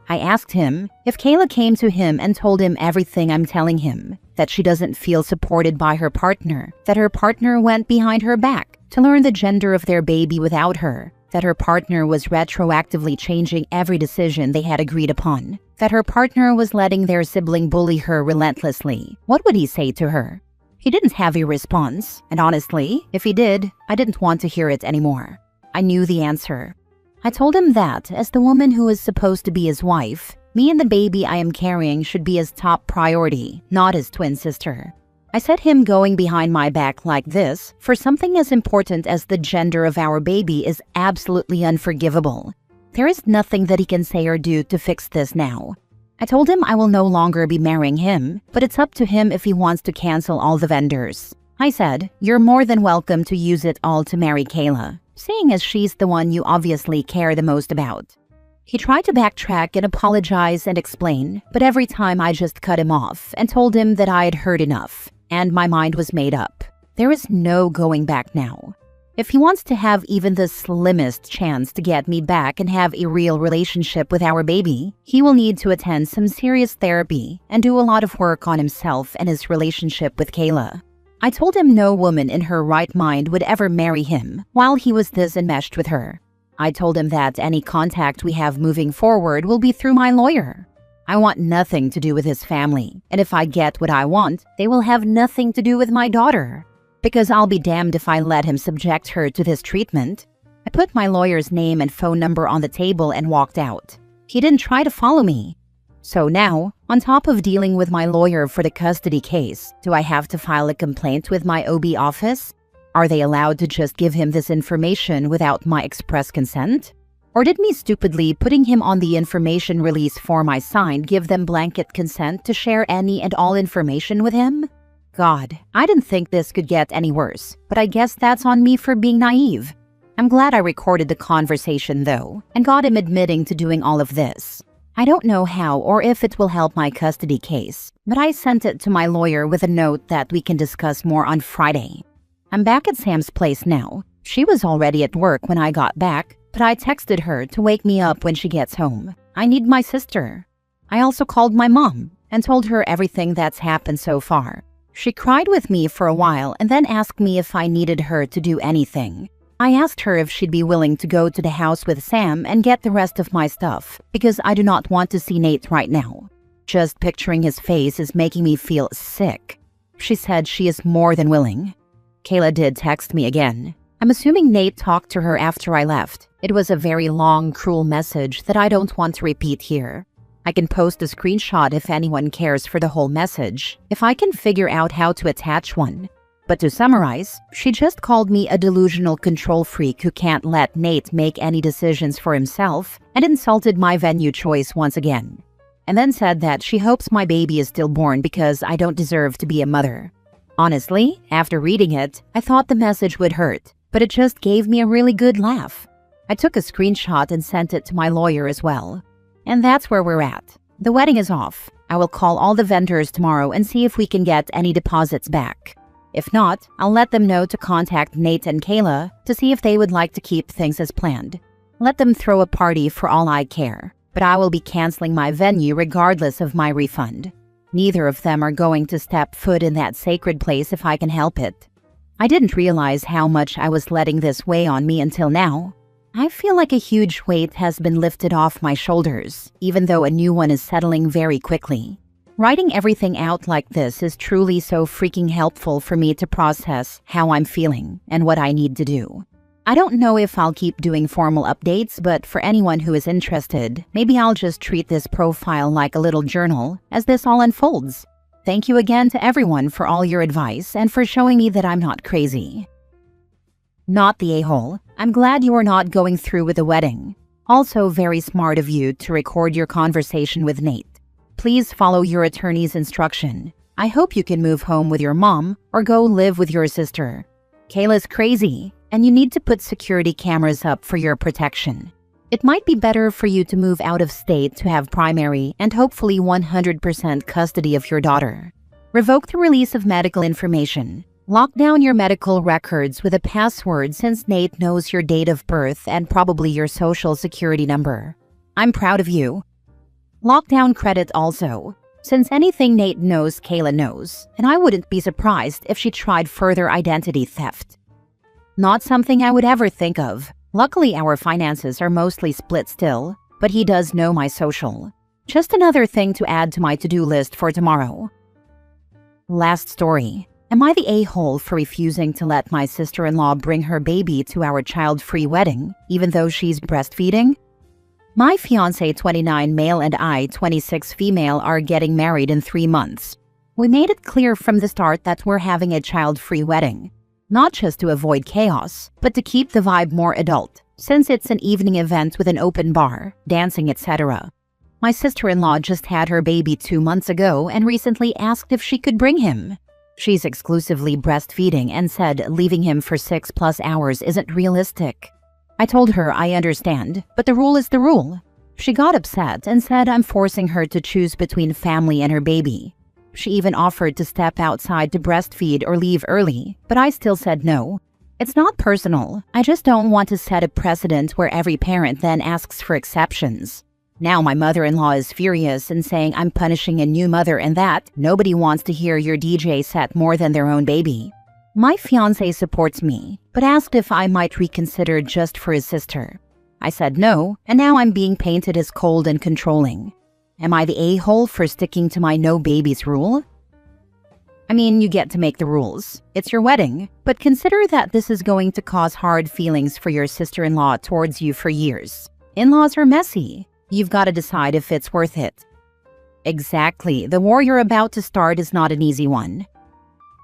I asked him if Kayla came to him and told him everything I'm telling him, that she doesn't feel supported by her partner, that her partner went behind her back to learn the gender of their baby without her, that her partner was retroactively changing every decision they had agreed upon, that her partner was letting their sibling bully her relentlessly. What would he say to her? He didn't have a response, and honestly, if he did, I didn't want to hear it anymore. I knew the answer. I told him that, as the woman who is supposed to be his wife, me and the baby I am carrying should be his top priority, not his twin sister. I said him going behind my back like this for something as important as the gender of our baby is absolutely unforgivable. There is nothing that he can say or do to fix this now. I told him I will no longer be marrying him, but it's up to him if he wants to cancel all the vendors. I said, "You're more than welcome to use it all to marry Kayla, seeing as she's the one you obviously care the most about." He tried to backtrack and apologize and explain, but every time I just cut him off and told him that I had heard enough, and my mind was made up. There is no going back now. If he wants to have even the slimmest chance to get me back and have a real relationship with our baby, he will need to attend some serious therapy and do a lot of work on himself and his relationship with Kayla. I told him no woman in her right mind would ever marry him while he was this enmeshed with her. I told him that any contact we have moving forward will be through my lawyer. I want nothing to do with his family, and if I get what I want, they will have nothing to do with my daughter. Because I'll be damned if I let him subject her to this treatment. I put my lawyer's name and phone number on the table and walked out. He didn't try to follow me. So now, on top of dealing with my lawyer for the custody case, do I have to file a complaint with my OB office? Are they allowed to just give him this information without my express consent? Or did me stupidly putting him on the information release form I signed give them blanket consent to share any and all information with him? God, I didn't think this could get any worse, but I guess that's on me for being naive. I'm glad I recorded the conversation though, and got him admitting to doing all of this. I don't know how or if it will help my custody case, but I sent it to my lawyer with a note that we can discuss more on Friday. I'm back at Sam's place now. She was already at work when I got back, but I texted her to wake me up when she gets home. I need my sister. I also called my mom and told her everything that's happened so far. She cried with me for a while and then asked me if I needed her to do anything. I asked her if she'd be willing to go to the house with Sam and get the rest of my stuff, because I do not want to see Nate right now. Just picturing his face is making me feel sick. She said she is more than willing. Kayla did text me again. I'm assuming Nate talked to her after I left. It was a very long, cruel message that I don't want to repeat here. I can post a screenshot if anyone cares for the whole message, if I can figure out how to attach one. But to summarize, she just called me a delusional control freak who can't let Nate make any decisions for himself and insulted my venue choice once again. And then said that she hopes my baby is stillborn because I don't deserve to be a mother. Honestly, after reading it, I thought the message would hurt, but it just gave me a really good laugh. I took a screenshot and sent it to my lawyer as well. And that's where we're at. The wedding is off. I will call all the vendors tomorrow and see if we can get any deposits back. If not, I'll let them know to contact Nate and Kayla to see if they would like to keep things as planned. Let them throw a party for all I care, but I will be canceling my venue regardless of my refund. Neither of them are going to step foot in that sacred place if I can help it. I didn't realize how much I was letting this weigh on me until now. I feel like a huge weight has been lifted off my shoulders, even though a new one is settling very quickly. Writing everything out like this is truly so freaking helpful for me to process how I'm feeling and what I need to do. I don't know if I'll keep doing formal updates, but for anyone who is interested, maybe I'll just treat this profile like a little journal as this all unfolds. Thank you again to everyone for all your advice and for showing me that I'm not crazy. Not the a-hole. I'm glad you are not going through with the wedding. Also very smart of you to record your conversation with Nate. Please follow your attorney's instruction. I hope you can move home with your mom or go live with your sister. Kayla's crazy, and you need to put security cameras up for your protection. It might be better for you to move out of state to have primary and hopefully 100% custody of your daughter. Revoke the release of medical information. Lock down your medical records with a password since Nate knows your date of birth and probably your social security number. I'm proud of you. Lock down credit also, since anything Nate knows, Kayla knows, and I wouldn't be surprised if she tried further identity theft. Not something I would ever think of. Luckily, our finances are mostly split still, but he does know my social. Just another thing to add to my to-do list for tomorrow. Last story. Am I the a-hole for refusing to let my sister-in-law bring her baby to our child-free wedding, even though she's breastfeeding? My fiancé 29 male and I 26 female are getting married in 3 months. We made it clear from the start that we're having a child-free wedding. Not just to avoid chaos, but to keep the vibe more adult, since it's an evening event with an open bar, dancing, etc. My sister-in-law just had her baby 2 months ago and recently asked if she could bring him. She's exclusively breastfeeding and said leaving him for 6+ hours isn't realistic. I told her I understand, but the rule is the rule. She got upset and said I'm forcing her to choose between family and her baby. She even offered to step outside to breastfeed or leave early, but I still said no. It's not personal. I just don't want to set a precedent where every parent then asks for exceptions. Now my mother-in-law is furious and saying I'm punishing a new mother and that nobody wants to hear your DJ set more than their own baby. My fiancé supports me, but asked if I might reconsider just for his sister. I said no, and now I'm being painted as cold and controlling. Am I the a-hole for sticking to my no babies rule? I mean, you get to make the rules. It's your wedding, but consider that this is going to cause hard feelings for your sister-in-law towards you for years. In-laws are messy. You've got to decide if it's worth it. Exactly, the war you're about to start is not an easy one.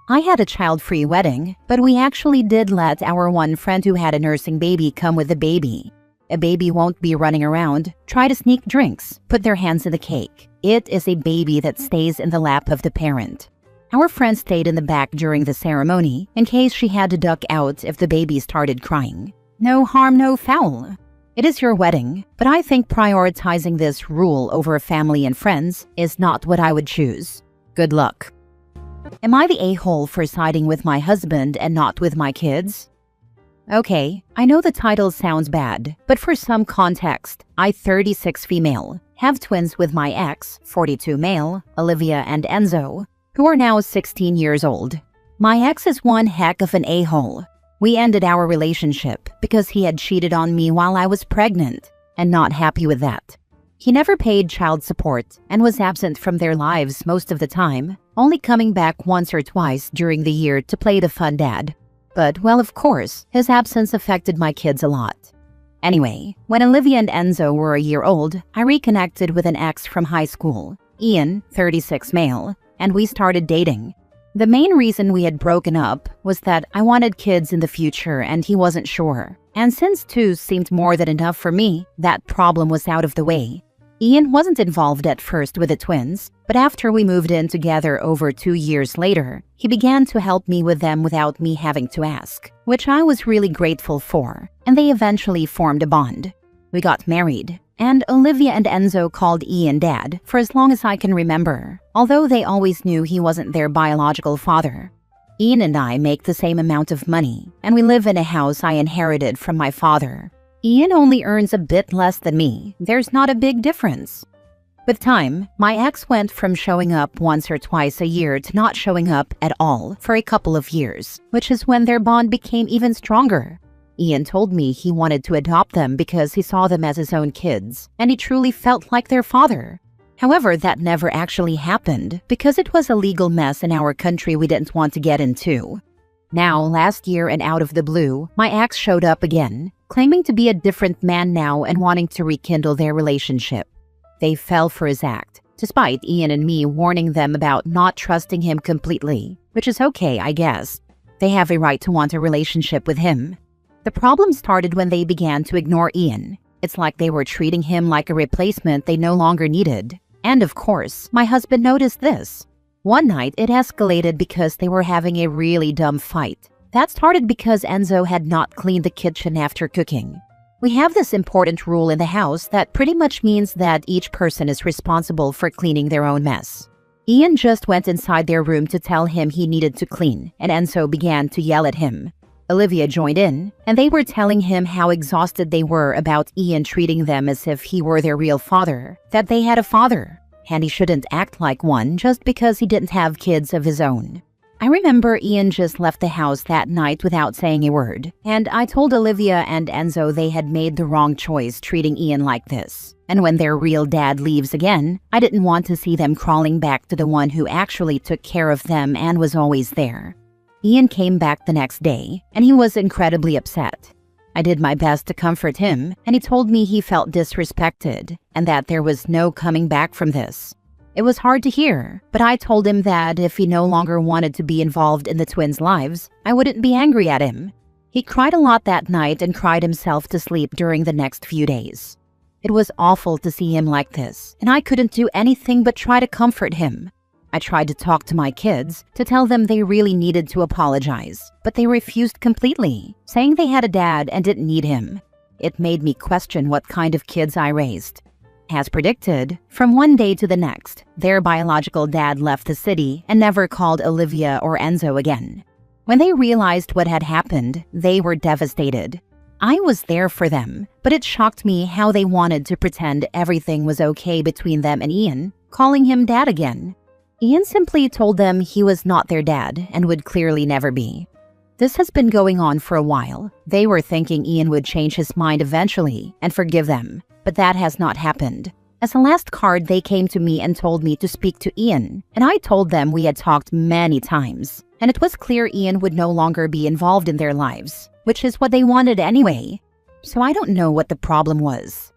I had a child-free wedding, but we actually did let our one friend who had a nursing baby come with the baby. A baby won't be running around, try to sneak drinks, put their hands in the cake. It is a baby that stays in the lap of the parent. Our friend stayed in the back during the ceremony in case she had to duck out if the baby started crying. No harm, no foul. It is your wedding, but I think prioritizing this rule over family and friends is not what I would choose. Good luck. Am I the a-hole for siding with my husband and not with my kids? Okay, I know the title sounds bad, but for some context, I, 36 female, have twins with my ex, 42 male, Olivia and Enzo, who are now 16 years old. My ex is one heck of an a-hole. We ended our relationship because he had cheated on me while I was pregnant, and not happy with that. He never paid child support and was absent from their lives most of the time, only coming back once or twice during the year to play the fun dad. But, well, of course, his absence affected my kids a lot. Anyway, when Olivia and Enzo were a year old, I reconnected with an ex from high school, Ian, 36 male, and we started dating. The main reason we had broken up was that I wanted kids in the future and he wasn't sure. And since 2 seemed more than enough for me, that problem was out of the way. Ian wasn't involved at first with the twins, but after we moved in together over 2 years later, he began to help me with them without me having to ask, which I was really grateful for, and they eventually formed a bond. We got married, and Olivia and Enzo called Ian Dad for as long as I can remember, although they always knew he wasn't their biological father. Ian and I make the same amount of money, and we live in a house I inherited from my father. Ian only earns a bit less than me. There's not a big difference. With time, my ex went from showing up once or twice a year to not showing up at all for a couple of years, which is when their bond became even stronger. Ian told me he wanted to adopt them because he saw them as his own kids, and he truly felt like their father. However, that never actually happened because it was a legal mess in our country we didn't want to get into. Now, last year and out of the blue, my ex showed up again, claiming to be a different man now and wanting to rekindle their relationship. They fell for his act, despite Ian and me warning them about not trusting him completely, which is okay, I guess. They have a right to want a relationship with him. The problem started when they began to ignore Ian. It's like they were treating him like a replacement they no longer needed. And of course, my husband noticed this. One night, it escalated because they were having a really dumb fight. That started because Enzo had not cleaned the kitchen after cooking. We have this important rule in the house that pretty much means that each person is responsible for cleaning their own mess. Ian just went inside their room to tell him he needed to clean, and Enzo began to yell at him. Olivia joined in, and they were telling him how exhausted they were about Ian treating them as if he were their real father, that they had a father, and he shouldn't act like one just because he didn't have kids of his own. I remember Ian just left the house that night without saying a word, and I told Olivia and Enzo they had made the wrong choice treating Ian like this. And when their real dad leaves again, I didn't want to see them crawling back to the one who actually took care of them and was always there. Ian came back the next day, and he was incredibly upset. I did my best to comfort him, and he told me he felt disrespected and that there was no coming back from this. It was hard to hear, but I told him that if he no longer wanted to be involved in the twins' lives, I wouldn't be angry at him. He cried a lot that night and cried himself to sleep during the next few days. It was awful to see him like this, and I couldn't do anything but try to comfort him. I tried to talk to my kids to tell them they really needed to apologize, but they refused completely, saying they had a dad and didn't need him. It made me question what kind of kids I raised. As predicted, from one day to the next, their biological dad left the city and never called Olivia or Enzo again. When they realized what had happened, they were devastated. I was there for them, but it shocked me how they wanted to pretend everything was okay between them and Ian, calling him dad again. Ian simply told them he was not their dad and would clearly never be. This has been going on for a while. They were thinking Ian would change his mind eventually and forgive them, but that has not happened. As a last card, they came to me and told me to speak to Ian, and I told them we had talked many times, and it was clear Ian would no longer be involved in their lives, which is what they wanted anyway. So I don't know what the problem was.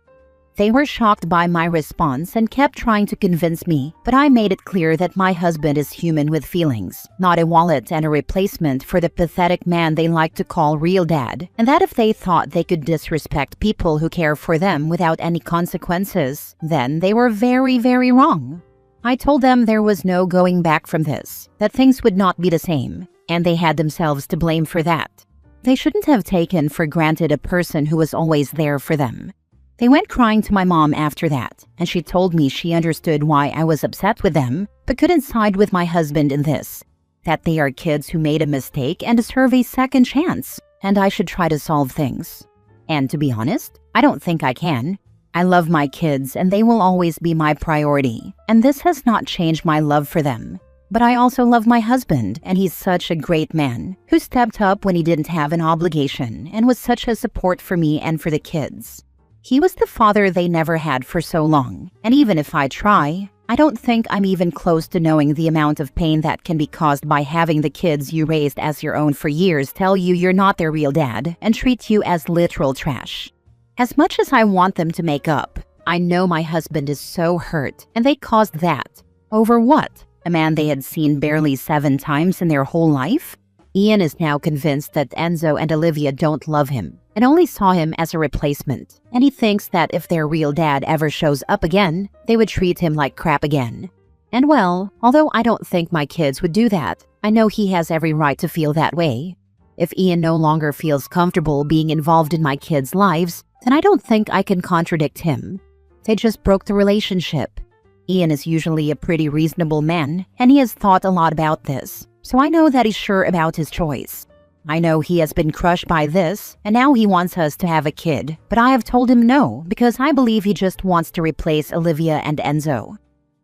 They were shocked by my response and kept trying to convince me, but I made it clear that my husband is human with feelings, not a wallet and a replacement for the pathetic man they like to call real dad, and that if they thought they could disrespect people who care for them without any consequences, then they were very, very wrong. I told them there was no going back from this, that things would not be the same, and they had themselves to blame for that. They shouldn't have taken for granted a person who was always there for them. They went crying to my mom after that, and she told me she understood why I was upset with them, but couldn't side with my husband in this, that they are kids who made a mistake and deserve a second chance, and I should try to solve things. And to be honest, I don't think I can. I love my kids and they will always be my priority, and this has not changed my love for them. But I also love my husband, and he's such a great man, who stepped up when he didn't have an obligation and was such a support for me and for the kids. He was the father they never had for so long, and even if I try, I don't think I'm even close to knowing the amount of pain that can be caused by having the kids you raised as your own for years tell you you're not their real dad and treat you as literal trash. As much as I want them to make up, I know my husband is so hurt, and they caused that. Over what? A man they had seen barely 7 times in their whole life? Ian is now convinced that Enzo and Olivia don't love him and only saw him as a replacement, and he thinks that if their real dad ever shows up again, they would treat him like crap again. And well, although I don't think my kids would do that, I know he has every right to feel that way. If Ian no longer feels comfortable being involved in my kids' lives, then I don't think I can contradict him. They just broke the relationship. Ian is usually a pretty reasonable man, and he has thought a lot about this, so I know that he's sure about his choice. I know he has been crushed by this, and now he wants us to have a kid, but I have told him no because I believe he just wants to replace Olivia and Enzo.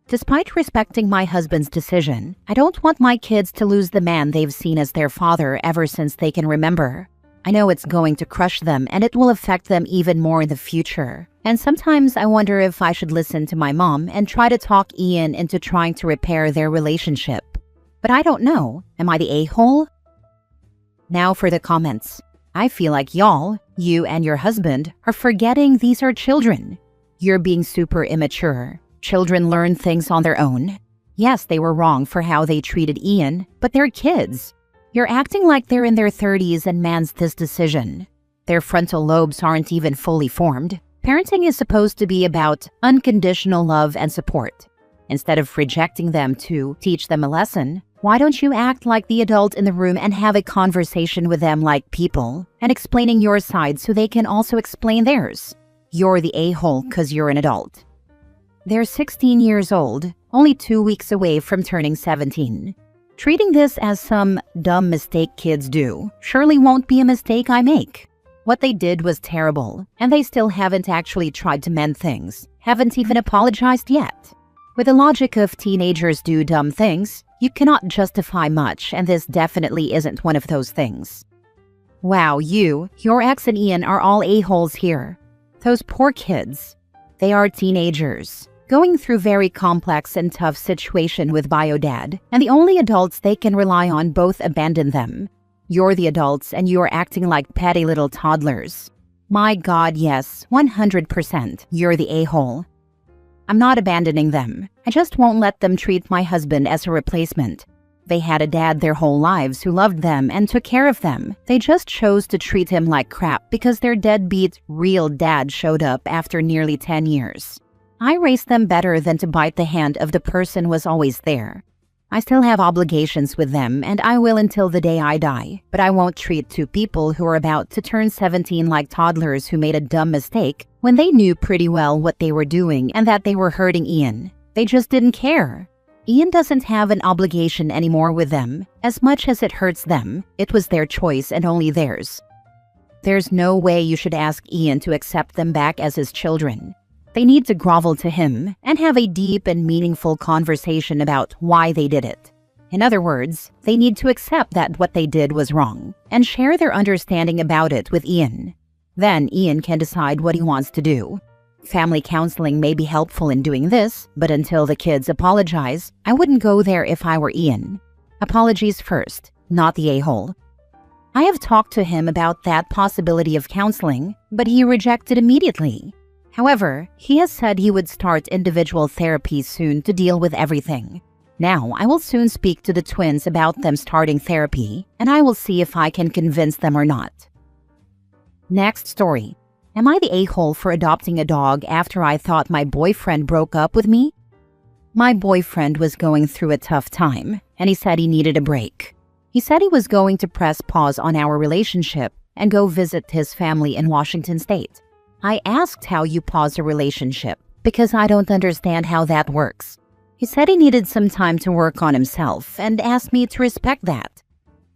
Despite respecting my husband's decision, I don't want my kids to lose the man they've seen as their father ever since they can remember. I know it's going to crush them and it will affect them even more in the future. And sometimes I wonder if I should listen to my mom and try to talk Ian into trying to repair their relationship. But I don't know. Am I the a-hole? Now for the comments. I feel like y'all, you and your husband, are forgetting these are children. You're being super immature. Children learn things on their own. Yes, they were wrong for how they treated Ian, but they're kids. You're acting like they're in their 30s and man's this decision. Their frontal lobes aren't even fully formed. Parenting is supposed to be about unconditional love and support. Instead of rejecting them to teach them a lesson, why don't you act like the adult in the room and have a conversation with them like people and explaining your side so they can also explain theirs? You're the a-hole because you're an adult. They're 16 years old, only 2 weeks away from turning 17. Treating this as some dumb mistake kids do surely won't be a mistake I make. What they did was terrible, and they still haven't actually tried to mend things, haven't even apologized yet. With the logic of teenagers do dumb things, you cannot justify much, and this definitely isn't one of those things. Wow, your ex and Ian are all a-holes here. Those poor kids. They are teenagers, going through very complex and tough situation with bio dad, and the only adults they can rely on both abandoned them. You're the adults and you're acting like petty little toddlers. My God, yes, 100%, you're the a-hole. I'm not abandoning them. I just won't let them treat my husband as a replacement. They had a dad their whole lives who loved them and took care of them. They just chose to treat him like crap because their deadbeat, real dad showed up after nearly 10 years. I raised them better than to bite the hand of the person who was always there. I still have obligations with them, and I will until the day I die, but I won't treat 2 people who are about to turn 17 like toddlers who made a dumb mistake when they knew pretty well what they were doing and that they were hurting Ian. They just didn't care. Ian doesn't have an obligation anymore with them. As much as it hurts them, it was their choice and only theirs. There's no way you should ask Ian to accept them back as his children. They need to grovel to him and have a deep and meaningful conversation about why they did it. In other words, they need to accept that what they did was wrong and share their understanding about it with Ian. Then Ian can decide what he wants to do. Family counseling may be helpful in doing this, but until the kids apologize, I wouldn't go there if I were Ian. Apologies first, not the a-hole. I have talked to him about that possibility of counseling, but he rejected immediately. However, he has said he would start individual therapy soon to deal with everything. Now, I will soon speak to the twins about them starting therapy, and I will see if I can convince them or not. Next story. Am I the a-hole for adopting a dog after I thought my boyfriend broke up with me? My boyfriend was going through a tough time, and he said he needed a break. He said he was going to press pause on our relationship and go visit his family in Washington State. I asked how you pause a relationship because I don't understand how that works. He said he needed some time to work on himself and asked me to respect that.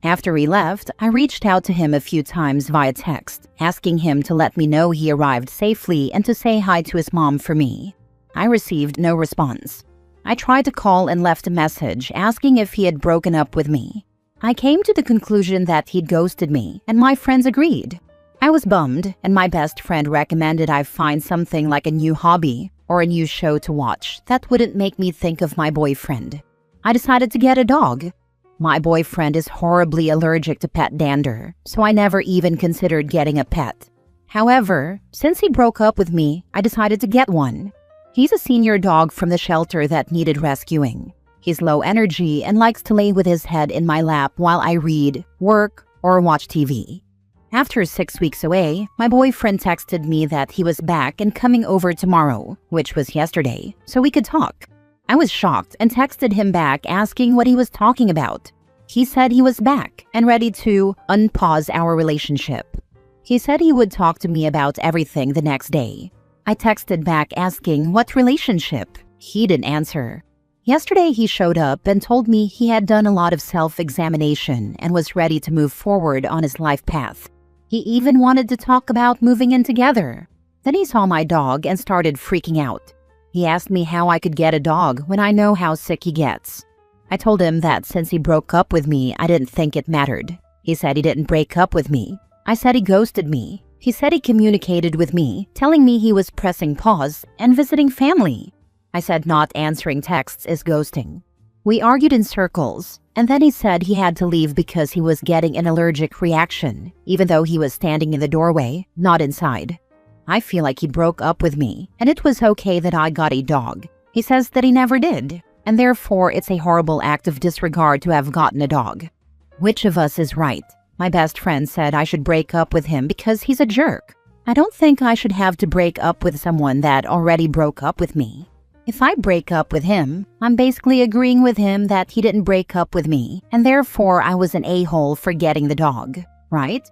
After he left, I reached out to him a few times via text, asking him to let me know he arrived safely and to say hi to his mom for me. I received no response. I tried to call and left a message asking if he had broken up with me. I came to the conclusion that he'd ghosted me, and my friends agreed. I was bummed, and my best friend recommended I find something like a new hobby or a new show to watch that wouldn't make me think of my boyfriend. I decided to get a dog. My boyfriend is horribly allergic to pet dander, so I never even considered getting a pet. However, since he broke up with me, I decided to get one. He's a senior dog from the shelter that needed rescuing. He's low energy and likes to lay with his head in my lap while I read, work, or watch TV. After 6 weeks away, my boyfriend texted me that he was back and coming over tomorrow, which was yesterday, so we could talk. I was shocked and texted him back asking what he was talking about. He said he was back and ready to unpause our relationship. He said he would talk to me about everything the next day. I texted back asking what relationship. He didn't answer. Yesterday he showed up and told me he had done a lot of self-examination and was ready to move forward on his life path. He even wanted to talk about moving in together. Then he saw my dog and started freaking out. He asked me how I could get a dog when I know how sick he gets. I told him that since he broke up with me, I didn't think it mattered. He said he didn't break up with me. I said he ghosted me. He said he communicated with me, telling me he was pressing pause and visiting family. I said not answering texts is ghosting. We argued in circles, and then he said he had to leave because he was getting an allergic reaction, even though he was standing in the doorway, not inside. I feel like he broke up with me, and it was okay that I got a dog. He says that he never did, and therefore it's a horrible act of disregard to have gotten a dog. Which of us is right? My best friend said I should break up with him because he's a jerk. I don't think I should have to break up with someone that already broke up with me. If I break up with him, I'm basically agreeing with him that he didn't break up with me, and therefore I was an a-hole for getting the dog, right?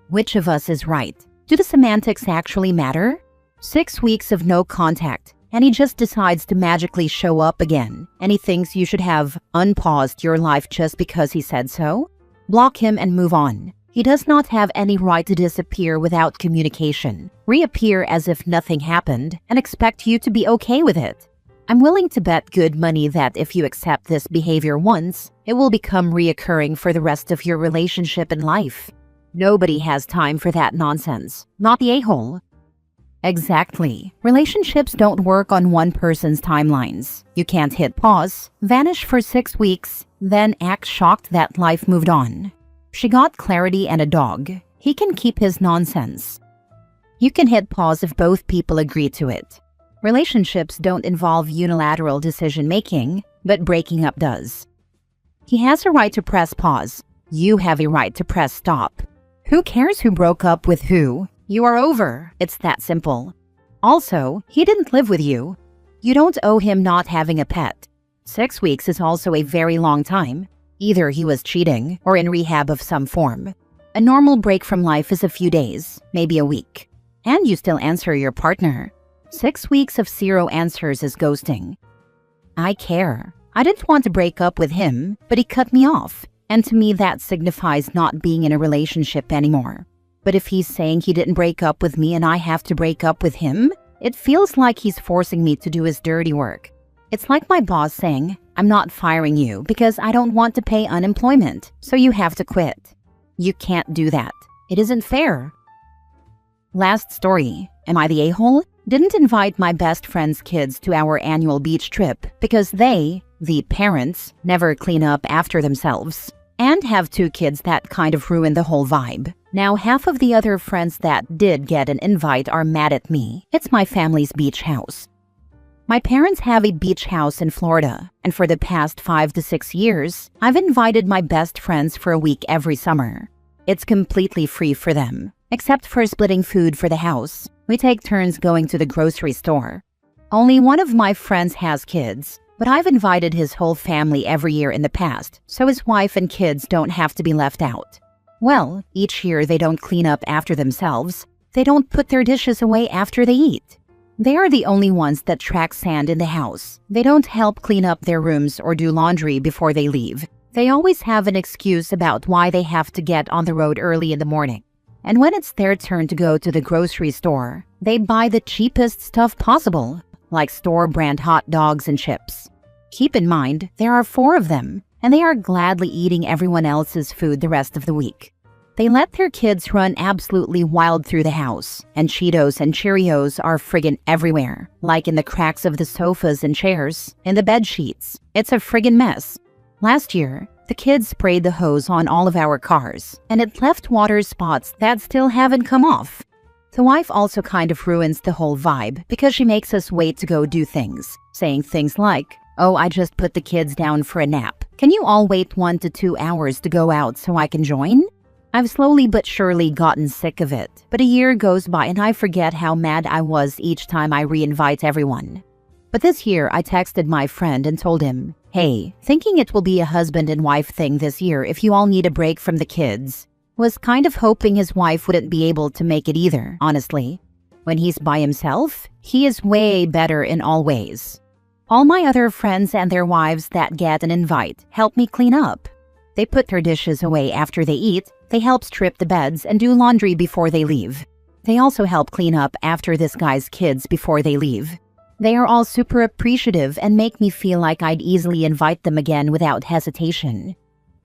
Which of us is right? Do the semantics actually matter? 6 weeks of no contact, and he just decides to magically show up again, and he thinks you should have unpaused your life just because he said so? Block him and move on. He does not have any right to disappear without communication, reappear as if nothing happened, and expect you to be okay with it. I'm willing to bet good money that if you accept this behavior once, it will become reoccurring for the rest of your relationship and life. Nobody has time for that nonsense, not the a-hole. Exactly. Relationships don't work on one person's timelines. You can't hit pause, vanish for 6 weeks, then act shocked that life moved on. She got clarity and a dog. He can keep his nonsense. You can hit pause if both people agree to it. Relationships don't involve unilateral decision-making, but breaking up does. He has a right to press pause. You have a right to press stop. Who cares who broke up with who? You are over. It's that simple. Also, he didn't live with you. You don't owe him not having a pet. 6 weeks is also a very long time. Either he was cheating or in rehab of some form. A normal break from life is a few days, maybe a week. And you still answer your partner. 6 weeks of 0 answers is ghosting. I care. I didn't want to break up with him, but he cut me off. And to me that signifies not being in a relationship anymore. But if he's saying he didn't break up with me and I have to break up with him, it feels like he's forcing me to do his dirty work. It's like my boss saying, I'm not firing you because I don't want to pay unemployment, so you have to quit. You can't do that. It isn't fair. Last story. Am I the a-hole? Didn't invite my best friend's kids to our annual beach trip because they, the parents, never clean up after themselves. And have 2 kids that kind of ruin the whole vibe. Now half of the other friends that did get an invite are mad at me. It's my family's beach house. My parents have a beach house in Florida, and for the past 5 to 6 years, I've invited my best friends for a week every summer. It's completely free for them, except for splitting food for the house. We take turns going to the grocery store. Only one of my friends has kids, but I've invited his whole family every year in the past, so his wife and kids don't have to be left out. Well, each year they don't clean up after themselves. They don't put their dishes away after they eat. They are the only ones that track sand in the house. They don't help clean up their rooms or do laundry before they leave. They always have an excuse about why they have to get on the road early in the morning. And when it's their turn to go to the grocery store, they buy the cheapest stuff possible, like store-brand hot dogs and chips. Keep in mind, there are 4 of them, and they are gladly eating everyone else's food the rest of the week. They let their kids run absolutely wild through the house, and Cheetos and Cheerios are friggin' everywhere, like in the cracks of the sofas and chairs, in the bed sheets. It's a friggin' mess. Last year, the kids sprayed the hose on all of our cars, and it left water spots that still haven't come off. The wife also kind of ruins the whole vibe because she makes us wait to go do things, saying things like, "Oh, I just put the kids down for a nap. Can you all wait 1 to 2 hours to go out so I can join?" I've slowly but surely gotten sick of it, but a year goes by and I forget how mad I was each time I re-invite everyone. But this year, I texted my friend and told him, "Hey, thinking it will be a husband and wife thing this year if you all need a break from the kids." Was kind of hoping his wife wouldn't be able to make it either, honestly. When he's by himself, he is way better in all ways. All my other friends and their wives that get an invite help me clean up. They put their dishes away after they eat, they help strip the beds and do laundry before they leave. They also help clean up after this guy's kids before they leave. They are all super appreciative and make me feel like I'd easily invite them again without hesitation.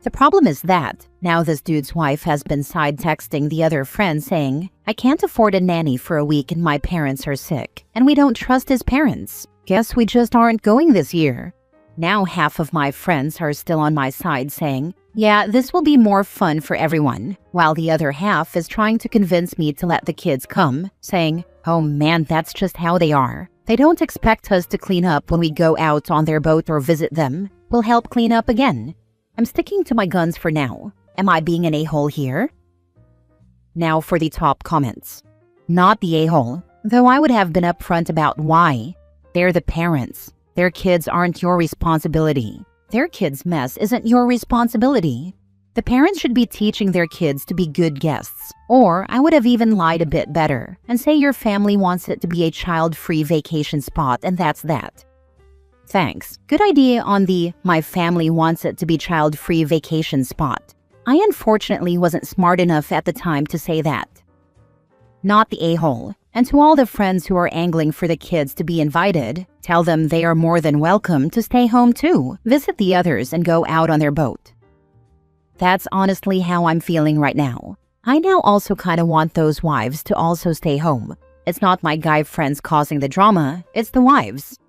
The problem is that, now this dude's wife has been side texting the other friend saying, "I can't afford a nanny for a week and my parents are sick, and we don't trust his parents. Guess we just aren't going this year." Now half of my friends are still on my side saying, "Yeah, this will be more fun for everyone," while the other half is trying to convince me to let the kids come, saying, "Oh man, that's just how they are. They don't expect us to clean up when we go out on their boat or visit them. We'll help clean up again." I'm sticking to my guns for now. Am I being an a-hole here? Now for the top comments. Not the a-hole, though I would have been upfront about why. They're the parents. Their kids aren't your responsibility. Their kids' mess isn't your responsibility. The parents should be teaching their kids to be good guests. Or I would have even lied a bit better and say your family wants it to be a child-free vacation spot and that's that. Thanks. Good idea on the "my family wants it to be child-free vacation spot." I unfortunately wasn't smart enough at the time to say that. Not the a-hole. And to all the friends who are angling for the kids to be invited, tell them they are more than welcome to stay home too, visit the others and go out on their boat. That's honestly how I'm feeling right now. I now also kind of want those wives to also stay home. It's not my guy friends causing the drama, it's the wives.